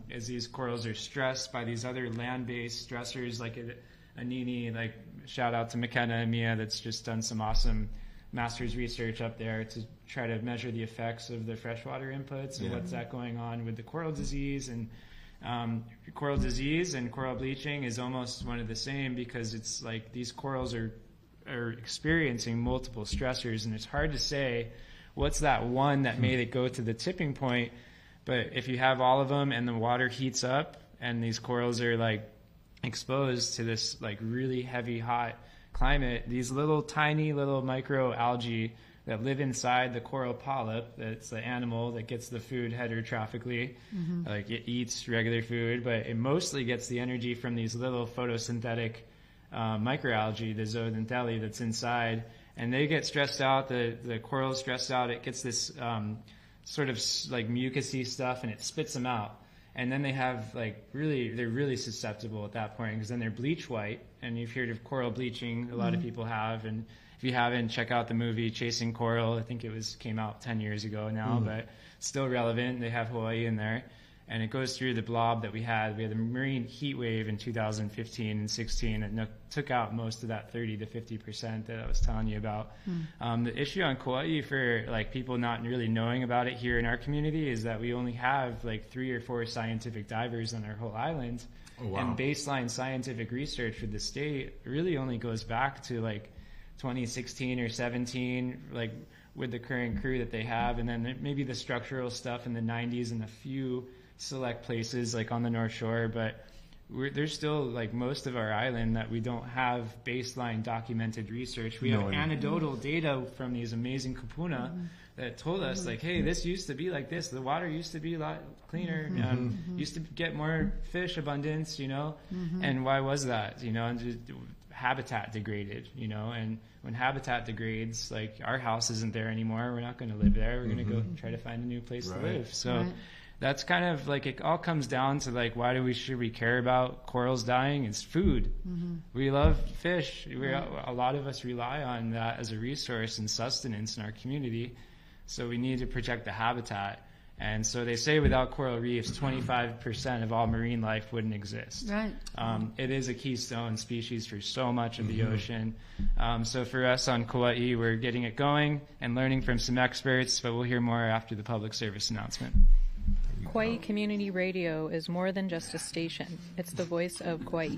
as these corals are stressed by these other land-based stressors like Anini, like shout out to McKenna and Mia that's just done some awesome master's research up there to try to measure the effects of the freshwater inputs and what's that going on with the coral disease. And coral disease and coral bleaching is almost one of the same, because it's like these corals are experiencing multiple stressors, and it's hard to say what's that one that made it go to the tipping point. But if you have all of them and the water heats up and these corals are like exposed to this like really heavy hot climate, these little tiny little micro algae that live inside the coral polyp, that's the animal that gets the food heterotrophically, like it eats regular food, but it mostly gets the energy from these little photosynthetic microalgae, the zooxanthellae that's inside, and they get stressed out, the coral's stressed out, it gets this sort of like mucusy stuff and it spits them out. And then they have they're really susceptible at that point, because then they're bleach white. And you've heard of coral bleaching, a lot of people have. And if you haven't, check out the movie Chasing Coral. I think it came out 10 years ago now, but still relevant. They have Hawaii in there. And it goes through the blob that we had. We had the marine heat wave in 2015 and 16 that took out most of that 30 to 50% that I was telling you about. The issue on Kauai for like people not really knowing about it here in our community is that we only have like 3 or 4 scientific divers on our whole island. Oh, wow. And baseline scientific research with the state really only goes back to like 2016 or 17, like with the current crew that they have. And then maybe the structural stuff in the 90s and a few select places like on the North Shore, but there's still like most of our island that we don't have baseline documented research. We have anecdotal data from these amazing kupuna that told us like, hey, this used to be like this. The water used to be a lot cleaner, used to get more fish abundance, and why was that? And just habitat degraded, and when habitat degrades, like our house isn't there anymore. We're not going to live there. We're going to go try to find a new place to live. So that's kind of like, it all comes down to like, why should we care about corals dying? It's food. We love fish. A lot of us rely on that as a resource and sustenance in our community. So we need to protect the habitat. And so they say without coral reefs, 25% of all marine life wouldn't exist. Right. It is a keystone species for so much of the ocean. So for us on Kauai, we're getting it going and learning from some experts, but we'll hear more after the public service announcement. Hōʻike Community Radio is more than just a station. It's the voice of Kauai.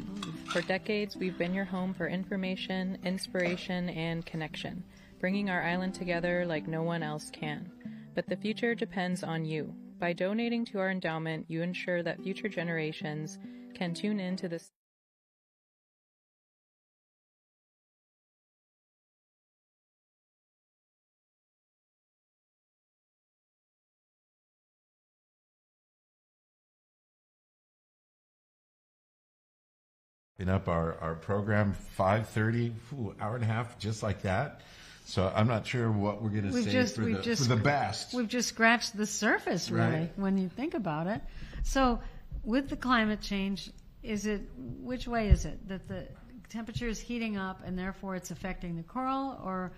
For decades, we've been your home for information, inspiration, and connection, bringing our island together like no one else can. But the future depends on you. By donating to our endowment, you ensure that future generations can tune in to this. Up our program 5:30, hour and a half, just like that. So I'm not sure what we're going to say for the best. We've just scratched the surface, really, when you think about it. So with the climate change, which way is it? That the temperature is heating up and therefore it's affecting the coral, or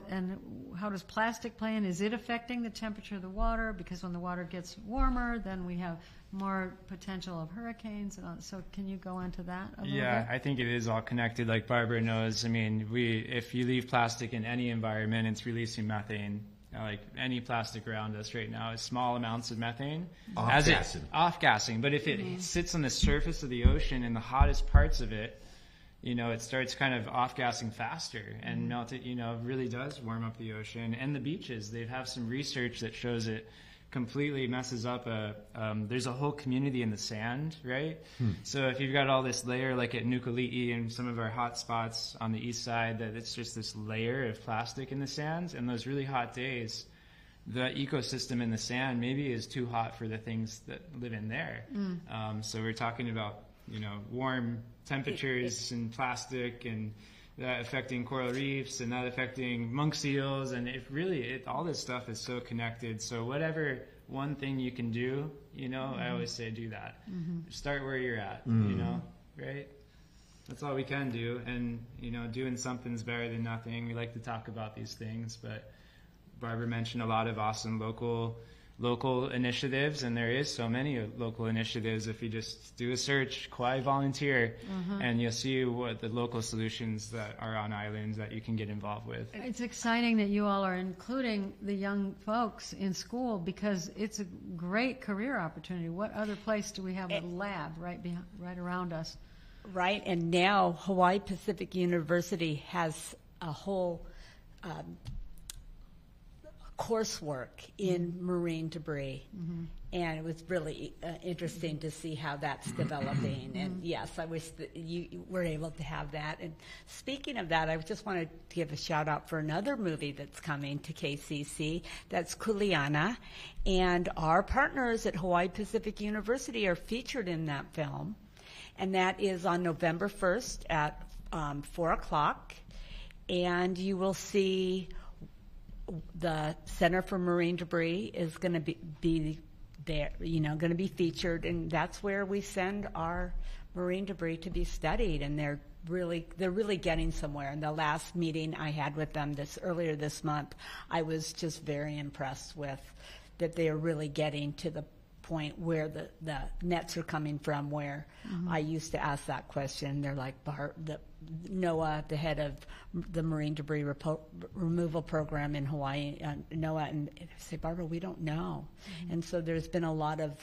and how does plastic play in? Is it affecting the temperature of the water? Because when the water gets warmer, then we have more potential of hurricanes. So can you go into that a little bit? Yeah, I think it is all connected, like Barbara knows. I mean, if you leave plastic in any environment, it's releasing methane. Like any plastic around us right now is small amounts of methane. Off-gassing. But if it sits on the surface of the ocean in the hottest parts of it, it starts kind of off-gassing faster and melt it, really does warm up the ocean. And the beaches, they have some research that shows it completely messes up there's a whole community in the sand, right? So if you've got all this layer like at Nuku'ali'i and some of our hot spots on the east side, that it's just this layer of plastic in the sands, and those really hot days, the ecosystem in the sand maybe is too hot for the things that live in there. So we're talking about, warm temperatures and plastic and that affecting coral reefs and that affecting monk seals, and all this stuff is so connected. So whatever one thing you can do, I always say do that. Start where you're at, right? That's all we can do, and doing something's better than nothing. We like to talk about these things, but Barbara mentioned a lot of awesome local initiatives, and there is so many local initiatives. If you just do a search, Kauai Volunteer, and you'll see what the local solutions that are on islands that you can get involved with. It's exciting that you all are including the young folks in school, because it's a great career opportunity. What other place do we have a lab right around us? Right, and now Hawaii Pacific University has a whole coursework in marine debris, and it was really interesting to see how that's developing. And yes, I wish that you were able to have that. And speaking of that, I just wanted to give a shout out for another movie that's coming to KCC. That's Kuleana, and our partners at Hawaii Pacific University are featured in that film, and that is on November 1st at 4 o'clock, and you will see the Center for Marine Debris is going to be there, going to be featured, and that's where we send our marine debris to be studied. And they're really getting somewhere. In the last meeting I had with them earlier this month, I was just very impressed with that they are really getting to the point where the nets are coming from, where I used to ask that question. They're like, Noah, the head of the marine debris removal program in Hawaii, Noah, and I say, Barbara, we don't know. And so there's been a lot of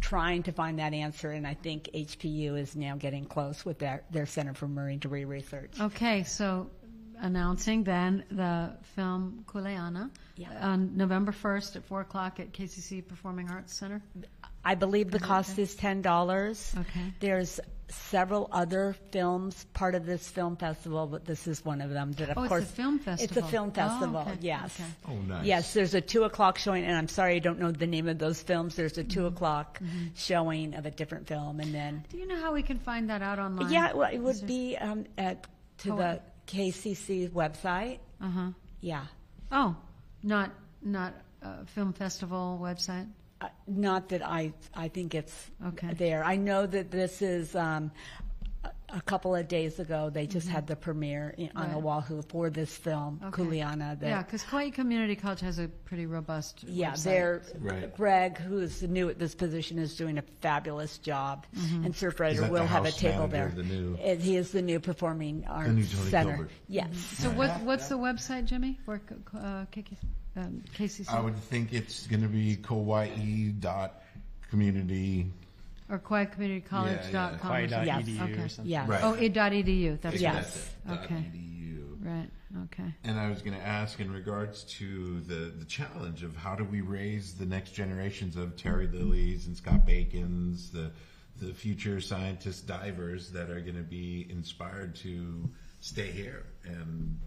trying to find that answer, and I think HPU is now getting close with their Center for Marine Debris Research. Okay, so announcing then the film Kuleana on November 1st at 4 o'clock at KCC Performing Arts Center. I believe the cost is $10. Okay. There's several other films part of this film festival, but this is one of them that, of course, it's a film festival. It's a film festival. Oh, okay. Yes. Okay. Oh, nice. Yes, there's a 2:00 showing, and I'm sorry I don't know the name of those films. There's a 2:00 showing of a different film, and then. Do you know how we can find that out online? Yeah, well, it would be the KCC website. Yeah. Oh, not film festival website. Not that I think it's Okay. there. I know that this is a couple of days ago. They just had the premiere on Right. Oahu for this film, Okay. Kuleana. Yeah, because Hōʻike Community College has a pretty robust website. They're Right. Greg, who's new at this position, is doing a fabulous job, and Is Surfrider that will the have a house table manager there. of the new- He is the new performing arts new Tony center. Gilbert. Yes. So what's the website, Jimmy, for KCC? I would think it's going to be Kauai.community. Or KauaiCommunityCollege.com. Kauai.edu Yes. or something. Yes. Right. Oh, .edu. That's Yes. right. That's it, Okay. .edu. Right. Okay. And I was going to ask in regards to the challenge of how do we raise the next generations of Terry Lilies and Scott Bacons, the future scientists, divers that are going to be inspired to stay here and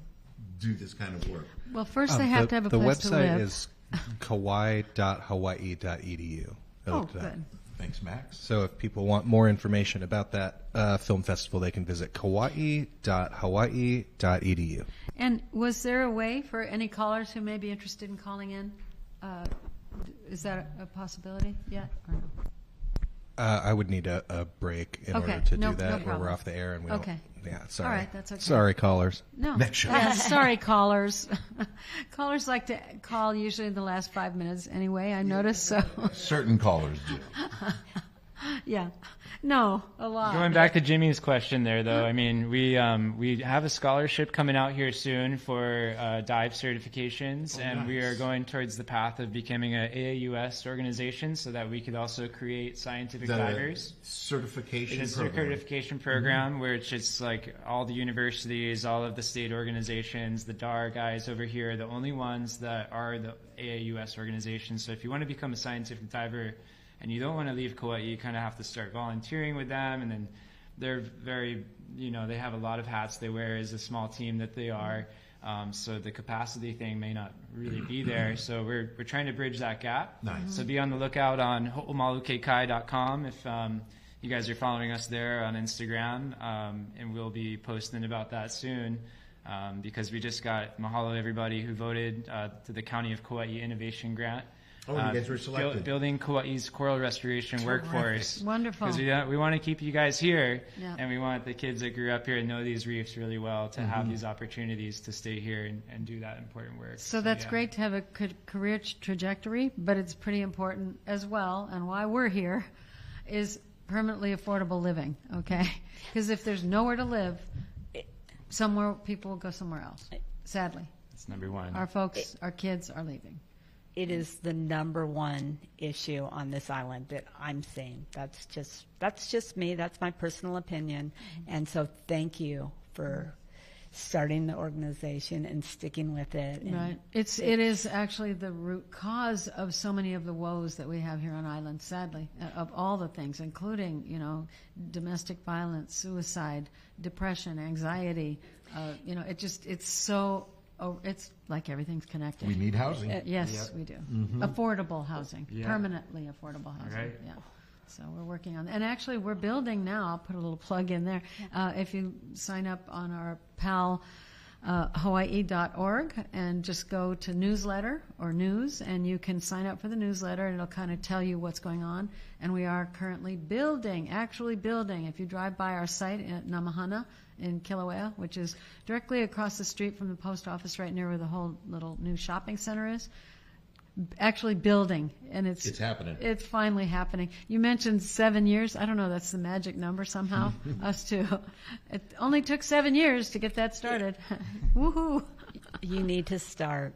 do this kind of work. Well, first they have to have a place to live. The website is kauai.hawaii.edu. Oh, good. Thanks, Max. So if people want more information about that film festival, they can visit kauai.hawaii.edu. And was there a way for any callers who may be interested in calling in? Is that a possibility yet? Or no? I would need a break in Okay. order to No- do that, no where we're problem. off the air and we Okay. don't. Yeah, sorry. All right, that's okay. Sorry, callers. No. Next show. Yeah, sorry, callers. Callers like to call usually in the last 5 minutes anyway, I noticed, so. Certain callers do. Yeah. No, a lot. Going back to Jimmy's question there, though, I mean, we have a scholarship coming out here soon for dive certifications, and we are going towards the path of becoming an AAUS organization so that we could also create scientific divers. Certification It's a program. certification program where it's just like all the universities, all of the state organizations, the DAR guys over here are the only ones that are the AAUS organization. So if you want to become a scientific diver, and you don't want to leave Kauai, you kind of have to start volunteering with them, and then they're very, they have a lot of hats they wear as a small team that they are, so the capacity thing may not really be there, so we're trying to bridge that gap. Nice. So be on the lookout on ho'omalukekai.com if you guys are following us there on Instagram, and we'll be posting about that soon. Because we just got, mahalo everybody who voted to the County of Kauai Innovation Grant. Oh, you guys were selected. Building Kauai's coral restoration workforce. Wonderful. Because we want to keep you guys here, Yeah. and we want the kids that grew up here and know these reefs really well to have these opportunities to stay here and do that important work. So that's yeah. great to have a career trajectory, but it's pretty important as well, and why we're here is permanently affordable living, okay? Because if there's nowhere to live, people will go somewhere else, sadly. That's number one. Our folks, our kids are leaving. It is the number one issue on this island that I'm seeing. That's just me. That's my personal opinion. And so thank you for starting the organization and sticking with it. And Right. It is actually the root cause of so many of the woes that we have here on island, sadly, of all the things, including, domestic violence, suicide, depression, anxiety. It's like everything's connected. We need housing. Yes, we do. Affordable housing, permanently affordable housing. Right. Yeah. So we're working on that. And actually, we're building now. I'll put a little plug in there. If you sign up on our PAL Hawaii.org and just go to newsletter or news, and you can sign up for the newsletter, and it'll kind of tell you what's going on. And we are currently actually building. If you drive by our site at Namahana in Kilauea, which is directly across the street from the post office, right near where the whole little new shopping center is, actually building, and it's happening. It's finally happening. You mentioned 7 years. I don't know. That's the magic number somehow. Us too. It only took 7 years to get that started. Woohoo! you need to start.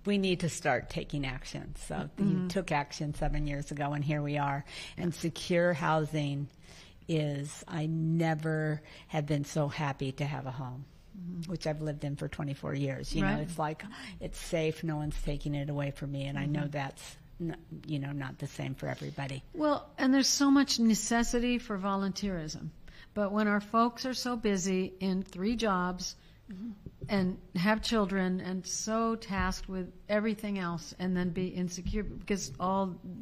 We need to start taking action. So you took action 7 years ago, and here we are. And secure housing I never have been so happy to have a home, which I've lived in for 24 years. You know, it's like, it's safe. No one's taking it away from me. And I know not the same for everybody. Well, and there's so much necessity for volunteerism. But when our folks are so busy in 3 jobs and have children and so tasked with everything else and then be insecure because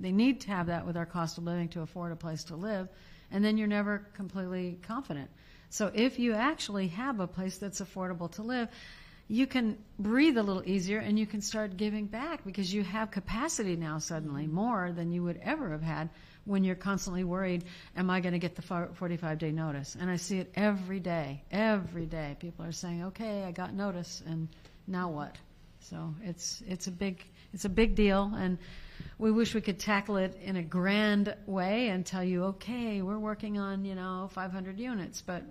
they need to have that with our cost of living to afford a place to live, and then you're never completely confident. So if you actually have a place that's affordable to live, you can breathe a little easier and you can start giving back because you have capacity now suddenly, more than you would ever have had when you're constantly worried, am I going to get the 45-day notice? And I see it every day. Every day people are saying, okay, I got notice, and now what? So it's a big deal, and we wish we could tackle it in a grand way and tell you, okay, we're working on 500 units, but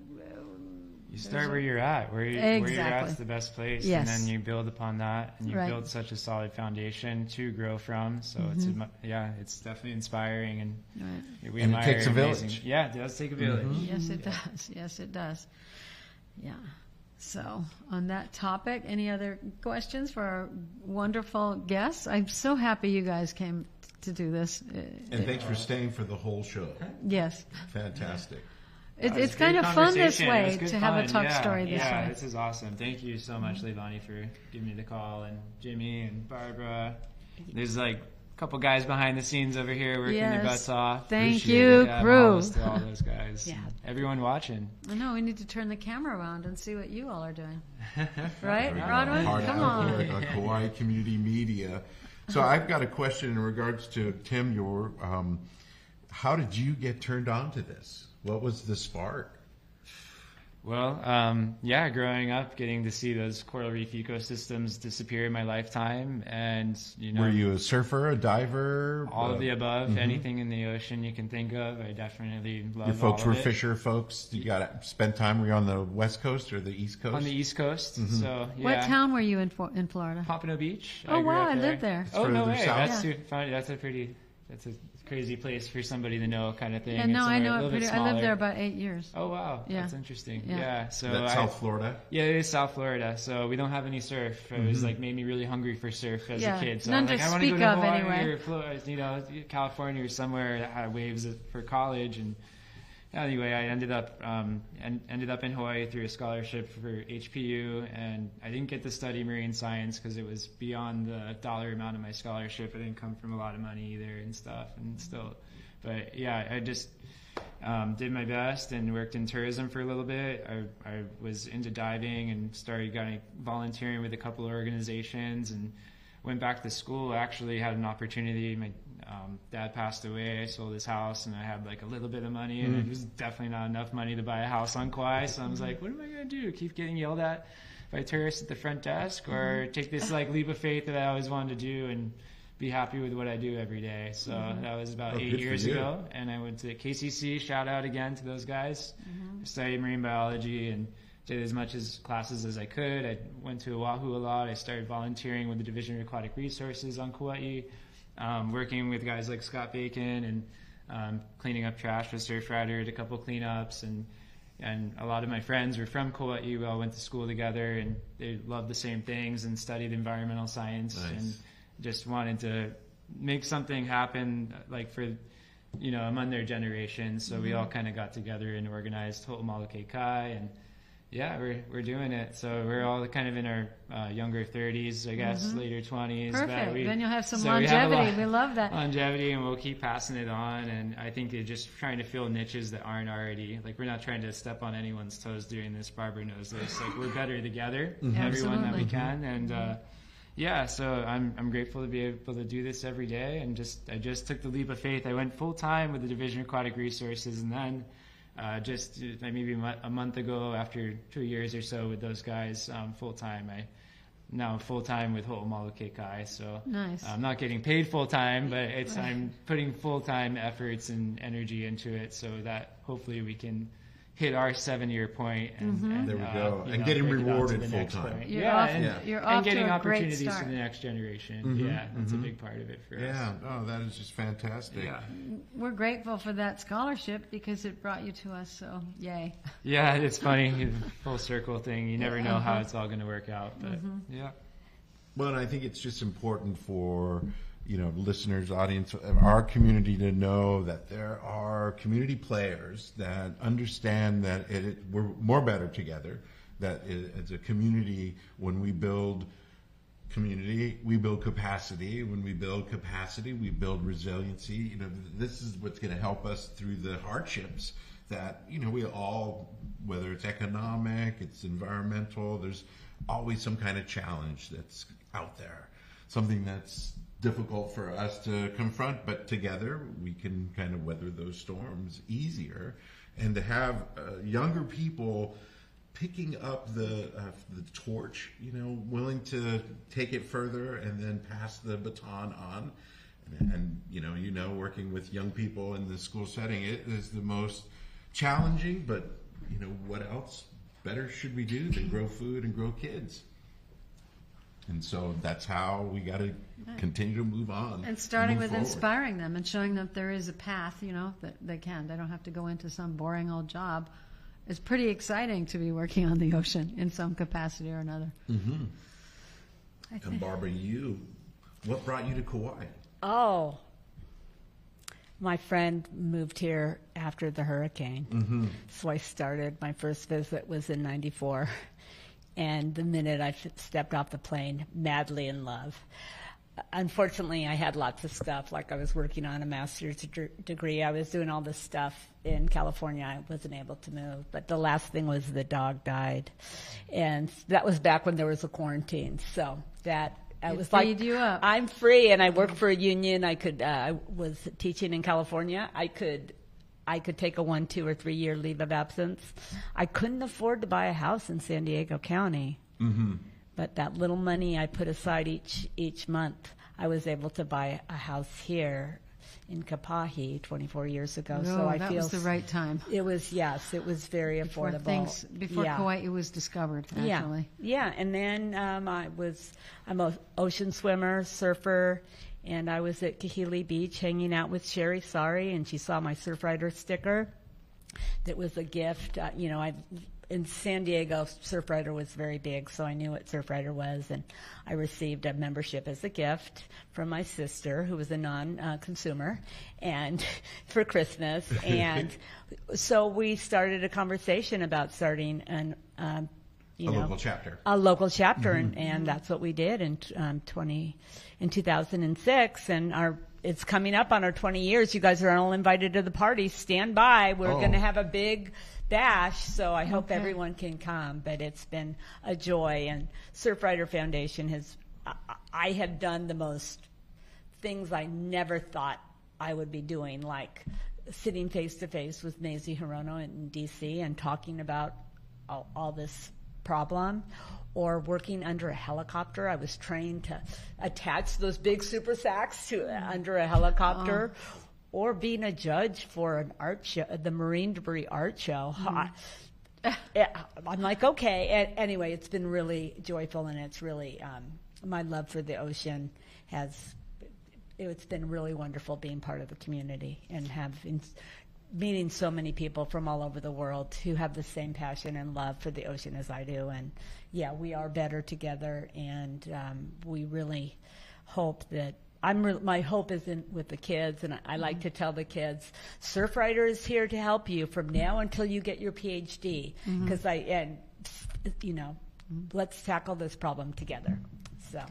you start where you're at. Where you're at is the best place, yes. And then you build upon that, and you build such a solid foundation to grow from. So it's definitely inspiring, and we admire. It takes a village. Yeah, it does take a village. Yes, it does. Yes, it does. Yeah. So on that topic, any other questions for our wonderful guests? I'm so happy you guys came to do this. And thanks for staying for the whole show. Yes. Fantastic. It's kind of fun this way to have a talk story this way. Yeah, this is awesome. Thank you so much, Leilani, for giving me the call, and Jimmy and Barbara. There's like a couple guys behind the scenes over here working their butts off. Thank you, crew. To all those guys. Everyone watching. I know, we need to turn the camera around and see what you all are doing. Right, Rodwin? Come on. Hōʻike Community Media. So I've got a question in regards to, Tim, how did you get turned on to this? What was the spark? Well, growing up, getting to see those coral reef ecosystems disappear in my lifetime, and were you a surfer, a diver? All of the above, anything in the ocean you can think of. I definitely love. Your folks all were of it. fisher folks. You got to spend time. Were you on the West Coast or the East Coast? On the East Coast. So what town were you in Florida? Pompano Beach. Oh wow, I lived there. Oh no way, that's a crazy place for somebody to know, kind of thing. Yeah, no, I know it. I lived there about 8 years. Oh wow, that's interesting. Yeah, so that's South Florida. Yeah, it is South Florida. So we don't have any surf. It was like made me really hungry for surf as a kid. So none I to was like, I want to go to Hawaii anyway. or California or somewhere that had waves for college. And anyway, I ended up in Hawaii through a scholarship for HPU, and I didn't get to study marine science because it was beyond the dollar amount of my scholarship. I didn't come from a lot of money either and stuff, but yeah, I just did my best and worked in tourism for a little bit. I was into diving and started volunteering with a couple of organizations, and went back to school. I actually had an opportunity. My dad passed away. I sold his house, and I had like a little bit of money, and it was definitely not enough money to buy a house on Kauai. So I was like, what am I going to do? Keep getting yelled at by tourists at the front desk, or take this like leap of faith that I always wanted to do and be happy with what I do every day. So that was about 8 years ago, and I went to KCC. Shout out again to those guys. I studied marine biology and did as much classes as I could. I went to Oahu a lot. I started volunteering with the Division of Aquatic Resources on Kauai, working with guys like Scott Bacon and cleaning up trash with Surfrider, did a couple cleanups, and a lot of my friends were from Kauai. We all went to school together, and they loved the same things and studied environmental science. Nice. And just wanted to make something happen like for among their generation. So we all kind of got together and organized Hōʻike Kai, and we're doing it. So we're all kind of in our younger 30s, I guess, later 20s. Perfect. Then you'll have some longevity. We love that. Longevity, and we'll keep passing it on. And I think they're just trying to fill niches that aren't already, like, we're not trying to step on anyone's toes doing this. Barbara knows this. Like, we're better together, everyone that we can. And so I'm grateful to be able to do this every day. And I just took the leap of faith. I went full time with the Division of Aquatic Resources, and then just maybe a month ago, after 2 years or so with those guys, full time. Now full time with Hōʻike Kai. So nice. I'm not getting paid full time, but I'm putting full time efforts and energy into it, so that hopefully we can hit our 7-year point, and there we go, and getting rewarded full time. You're off getting to a opportunities great start. for the next generation. That's a big part of it for us. Yeah, that is just fantastic. Yeah. We're grateful for that scholarship because it brought you to us. So yay. Yeah, it's funny, full circle thing. You never know how it's all going to work out, but yeah. Well, and I think it's just important for listeners, audience, our community to know that there are community players that understand that we're more better together, that as a community, when we build community, we build capacity. When we build capacity, we build resiliency. This is what's going to help us through the hardships that, we all, whether it's economic, it's environmental, there's always some kind of challenge that's out there, something that's difficult for us to confront, but together we can kind of weather those storms easier. And to have younger people picking up the torch, willing to take it further and then pass the baton on. And working with young people in the school setting, it is the most challenging, but what else better should we do than grow food and grow kids? And so that's how we got to continue to move on. And starting with forward. Inspiring them and showing them there is a path, that they can. They don't have to go into some boring old job. It's pretty exciting to be working on the ocean in some capacity or another. Mm-hmm. And Barbara, what brought you to Kauai? Oh, my friend moved here after the hurricane. Mm-hmm. So I started, my first visit was in '94. And the minute I stepped off the plane, madly in love. Unfortunately, I had lots of stuff, like I was working on a master's degree. I was doing all this stuff in California. I wasn't able to move. But the last thing was the dog died. And that was back when there was a quarantine. So that I was like, you up. I'm free, and I work for a union. I was teaching in California. I could take a 1, 2, or 3 year leave of absence. I couldn't afford to buy a house in San Diego County. Mm-hmm. But that little money I put aside each month, I was able to buy a house here in Kapahi 24 years ago. So I that feel was the right time. It was, yes, it was very affordable. Before Kauai was discovered, actually. Yeah. And then I'm an ocean swimmer, surfer, and I was at Kahili Beach hanging out with Sherry Sari, and she saw my Surfrider sticker. That was a gift. In San Diego, Surfrider was very big, so I knew what Surfrider was, and I received a membership as a gift from my sister, who was a non-consumer, and for Christmas. And so we started a conversation about starting a local chapter. A local chapter, mm-hmm. and that's what we did in 2006, and it's coming up on our 20 years. You guys are all invited to the party. Stand by. We're going to have a big bash, so I hope everyone can come. But it's been a joy, and Surfrider Foundation I have done the most things I never thought I would be doing, like sitting face to face with Mazie Hirono in DC and talking about all this problem, or working under a helicopter. I was trained to attach those big super sacks under a helicopter. Or being a judge for an art show, the Marine Debris Art Show. Mm-hmm. I'm like, okay. Anyway, it's been really joyful, and it's really, my love for the ocean it's been really wonderful being part of the community and meeting so many people from all over the world who have the same passion and love for the ocean as I do. And yeah, we are better together, and we really hope that my hope is with the kids, and I like to tell the kids, Surfrider is here to help you from now until you get your PhD, because let's tackle this problem together. So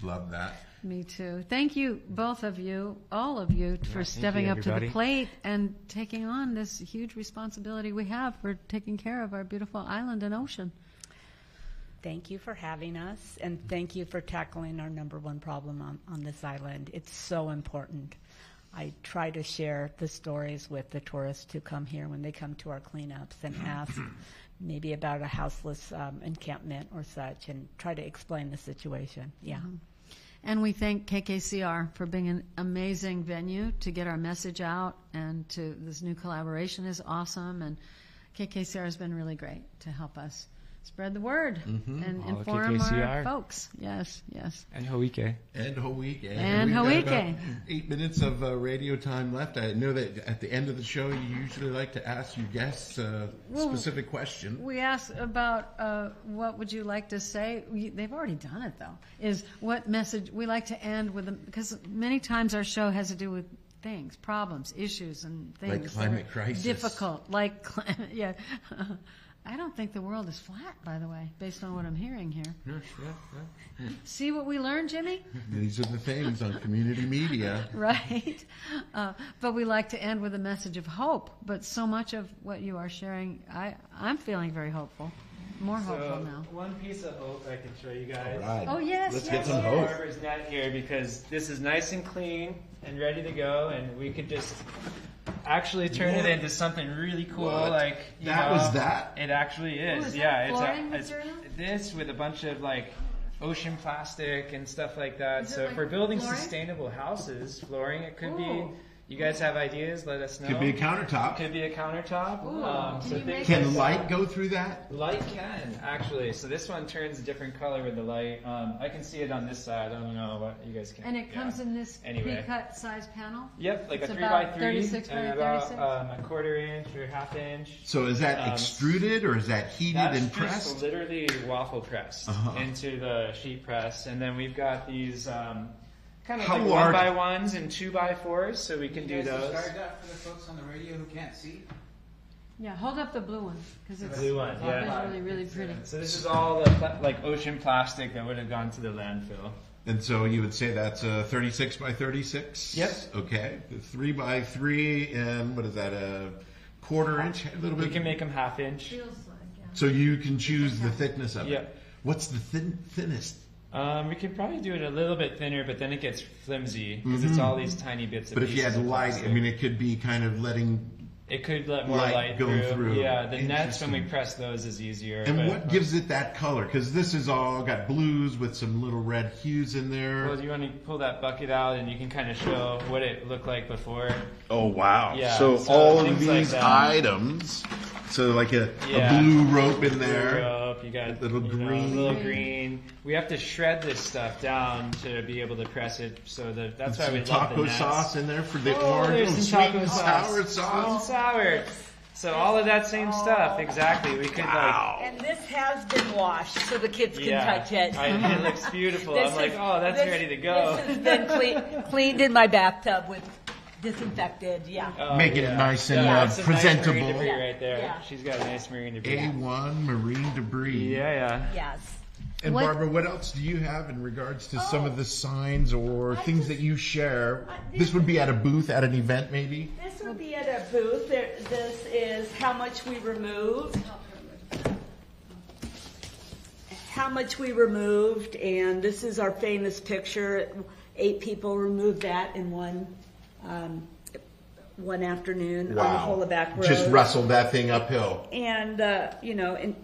love that. Me too. Thank you, both of you, all of you, for stepping up to the plate and taking on this huge responsibility we have for taking care of our beautiful island and ocean. Thank you for having us, and thank you for tackling our number one problem on this island. It's so important. I try to share the stories with the tourists who come here when they come to our cleanups and ask maybe about a houseless encampment or such, and try to explain the situation. Yeah. Mm-hmm. And we thank KKCR for being an amazing venue to get our message out, and this new collaboration is awesome, and KKCR has been really great to help us spread the word and All inform our KKCR. folks. Yes, yes. And Hōʻike. And Hōʻike. And we've got Hōʻike. about 8 minutes of radio time left. I know that at the end of the show, you usually like to ask your guests a specific question. We asked about what would you like to say. They've already done it, though. Is what message we like to end with, because many times our show has to do with things, problems, issues, and things Like climate crisis. difficult. Like climate, yeah. I don't think the world is flat, by the way, based on what I'm hearing here. Yeah. See what we learned, Jimmy? These are the things on community media. Right. But we like to end with a message of hope. But so much of what you are sharing, I'm feeling very hopeful. More hopeful now. One piece of hope I can show you guys. All right. Oh, yes. Let's yes, get some yes. hope. Barber's net here because this is nice and clean and ready to go, and we could just actually turn it into something really cool. What? Like That was that? It actually is. Oh, is that yeah, flooring it's material? this with a bunch of like ocean plastic and stuff like that. Is it So like if we're building flooring? sustainable houses, flooring it could be. Ooh. You guys have ideas? Let us know. Could be a countertop. Could be a countertop. Ooh. Can you make Can light go through that? Light can, actually. So this one turns a different color with the light. I can see it on this side. I don't know what you guys can. And it comes in this Anyway. pre-cut size panel? Yep, like It's a 3x3 about 36 by and about 36? a quarter inch or half inch. So is that extruded or is that heated That's and just pressed? literally waffle pressed into the sheet press. And then we've got these kind of How like large- 1x1s and 2x4s, so we can do those. that for the folks on the radio who can't see? Yeah, hold up the blue one, because it's Blue one, yeah. visually really pretty. So this is all the like ocean plastic that would have gone to the landfill. And so you would say that's a 36 by 36? Yep. Okay. 3 by 3 and what is that, a quarter inch? A little bit? We can make them half inch. Feels like, yeah. So you can choose the thickness of Yep. it. What's the thinnest? We could probably do it a little bit thinner, but then it gets flimsy because it's all these tiny bits of But if you pieces had of light, plastic. I mean, it could be kind of letting. It could let more light light go through. Yeah, the nets when we Interesting. press those is easier. And but- what gives it that color? Because this is all got blues with some little red hues in there. Well, you want to pull that bucket out and you can kind of show what it looked like before. Oh, wow. Yeah, so so all of things like these that. items, so like a Yeah. blue rope in there. Blue rope, you got Little green. little green. We have to shred this stuff down to be able to press it. So that's why we Some love the taco nets. sauce in there for the Oh, orange. there's Little some sweet taco and sauce. sour Sweet sauce. and sour. So all of that same stuff, exactly. We could And this has been washed, so the kids can touch it. It looks beautiful. This I'm like, is- oh, that's this- ready to go. This has been cleaned in my bathtub with disinfected, yeah. Oh, Making it nice and that's some presentable. Nice marine debris right there. Yeah. She's got a nice marine debris. A1 marine debris. Yeah. Yes. And What- Barbara, what else do you have in regards to some of the signs or things that you share? This would be at a booth at an event, maybe? This would be at a booth. This is how much we removed. How much we removed, and this is our famous picture. 8 people removed that in one afternoon on the Hollaback Road. Just wrestled that thing uphill. And,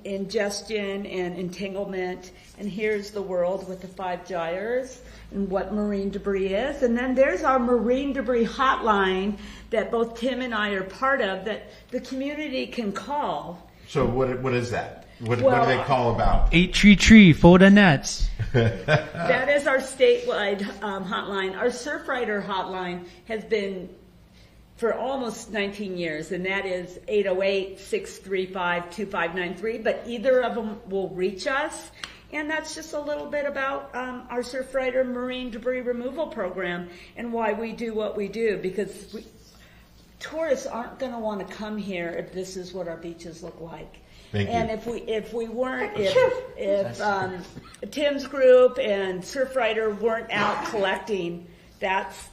ingestion and entanglement. And here's the world with the 5 gyres and what marine debris is. And then there's our marine debris hotline that both Tim and I are part of that the community can call. So what is that? What do Well, they call about? 833 for the nets. That is our statewide hotline. Our Surfrider hotline has been for almost 19 years, and that is 808-635-2593. But either of them will reach us. And that's just a little bit about our Surfrider Marine Debris Removal Program and why we do what we do. Because tourists aren't going to want to come here if this is what our beaches look like. Thank you. And if we weren't, if Tim's group and Surfrider weren't out collecting, that's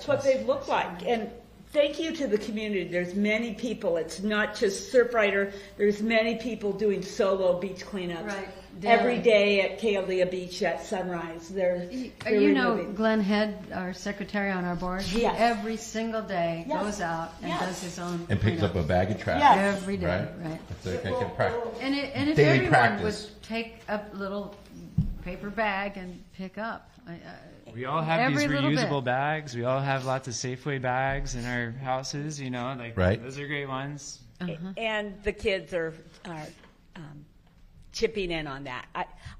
what they've looked like. And thank you to the community. There's many people. It's not just Surfrider. There's many people doing solo beach cleanups. Right. Every day at Kealia Beach at sunrise. They're removing. Glenn Head, our secretary on our board, he Yes. every single day Yes. goes out and Yes. does his own And picks up cleanup. a bag of trash. Yes. Every day, right. That's a good practice. And if Daily everyone practice. would take a little paper bag and pick up. We all have Every these little reusable bit. bags. We all have lots of Safeway bags in our houses, Right. those are great ones. And the kids are chipping in on that.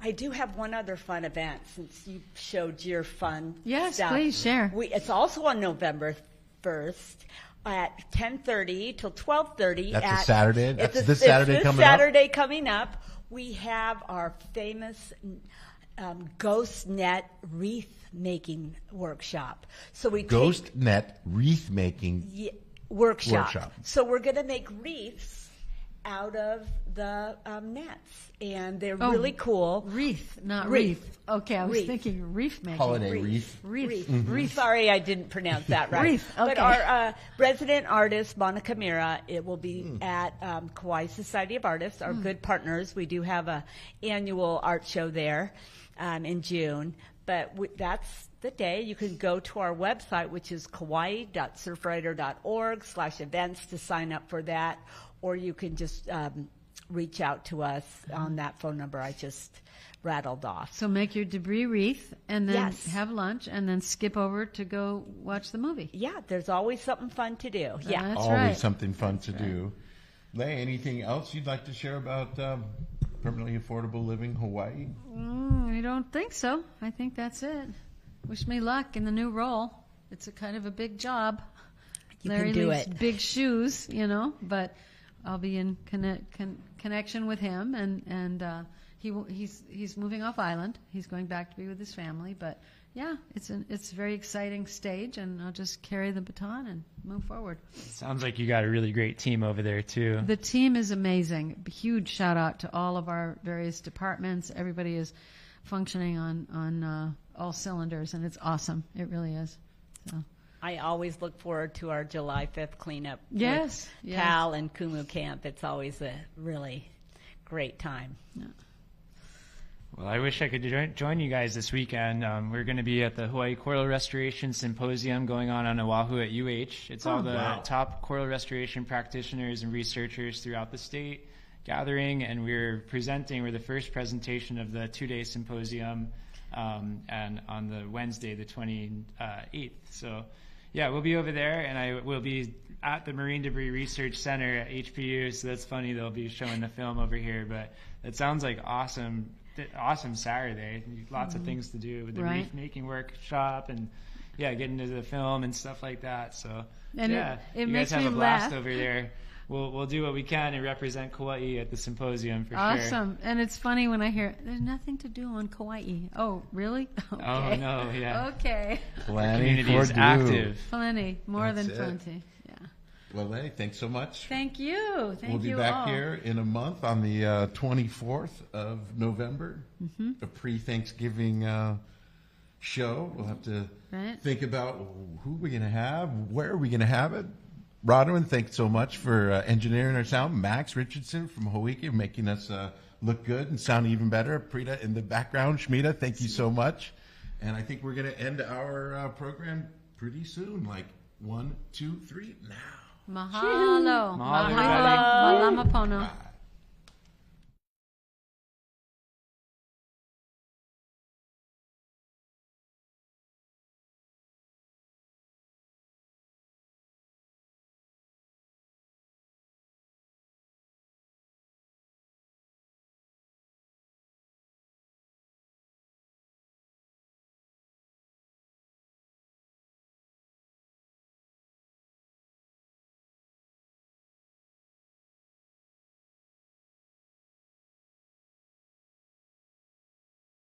I do have one other fun event since you showed your fun Yes, stuff. please share. It's also on November 1st at 10:30 till 12:30. That's a Saturday? That's this Saturday coming up? This Saturday coming up. We have our famous Ghost Net wreath making workshop. So we Ghost Net wreath making workshop. So we're going to make wreaths out of the nets, and they're really cool. Wreath, not wreath. Okay, I was Wreath. thinking reef making. Holiday wreath. Wreath. Mm-hmm. Wreath. Sorry, I didn't pronounce that right. Wreath, okay. But our resident artist, Monica Mira, it will be at Kauai Society of Artists, our good partners. We do have a annual art show there in June, but that's the day. You can go to our website, which is kauai.surfrider.org/events to sign up for that, or you can just reach out to us on that phone number I just rattled off. So make your debris wreath and then have lunch and then skip over to go watch the movie. Yeah, there's always something fun to do. Yeah, that's always right. something fun to do. Lei, anything else you'd like to share about permanently affordable living Hawaii? I don't think so. I think that's it. Wish me luck in the new role. It's a kind of a big job. Larry can do leaves it. big shoes, but I'll be in connection with him, and he's moving off island. He's going back to be with his family, but yeah, it's a very exciting stage, and I'll just carry the baton and move forward. Sounds like you got a really great team over there too. The team is amazing. Huge shout out to all of our various departments. Everybody is functioning on all cylinders, and it's awesome. It really is. So. I always look forward to our July 5th cleanup. Yes, with Cal and Kumu Camp. It's always a really great time. Yeah. Well, I wish I could join you guys this weekend. We're going to be at the Hawaii Coral Restoration Symposium going on Oahu at UH. It's all the top coral restoration practitioners and researchers throughout the state gathering, and we're the first presentation of the 2-day symposium, and on the Wednesday, the 28th. So, yeah, we'll be over there, and I will be at the Marine Debris Research Center at HPU, so that's funny. They'll be showing the film over here, but it sounds like awesome Saturday. Lots of things to do with the reef making workshop and getting into the film and stuff like that. So and it you guys makes have me a blast laugh. over there. We'll do what we can and represent Kauai at the symposium for sure. Awesome. And it's funny when I hear there's nothing to do on Kauai. Oh, really? Okay. Oh no, yeah. Okay. Community is active. Plenty, more That's than it. plenty. Yeah. Well, Lei, thanks so much. Thank you. We'll be back here in a month on the 24th of November, a pre-Thanksgiving show. We'll have to think about who we're going to have, where are we going to have it. Rodwin, thanks so much for engineering our sound. Max Richardson from Hōʻike making us look good and sound even better. Prita in the background. Shmita, thank you so much. And I think we're going to end our program pretty soon, like 1, 2, 3, now. Mahalo. Mahalo, everybody. Mahalo. Malama pono. Bye.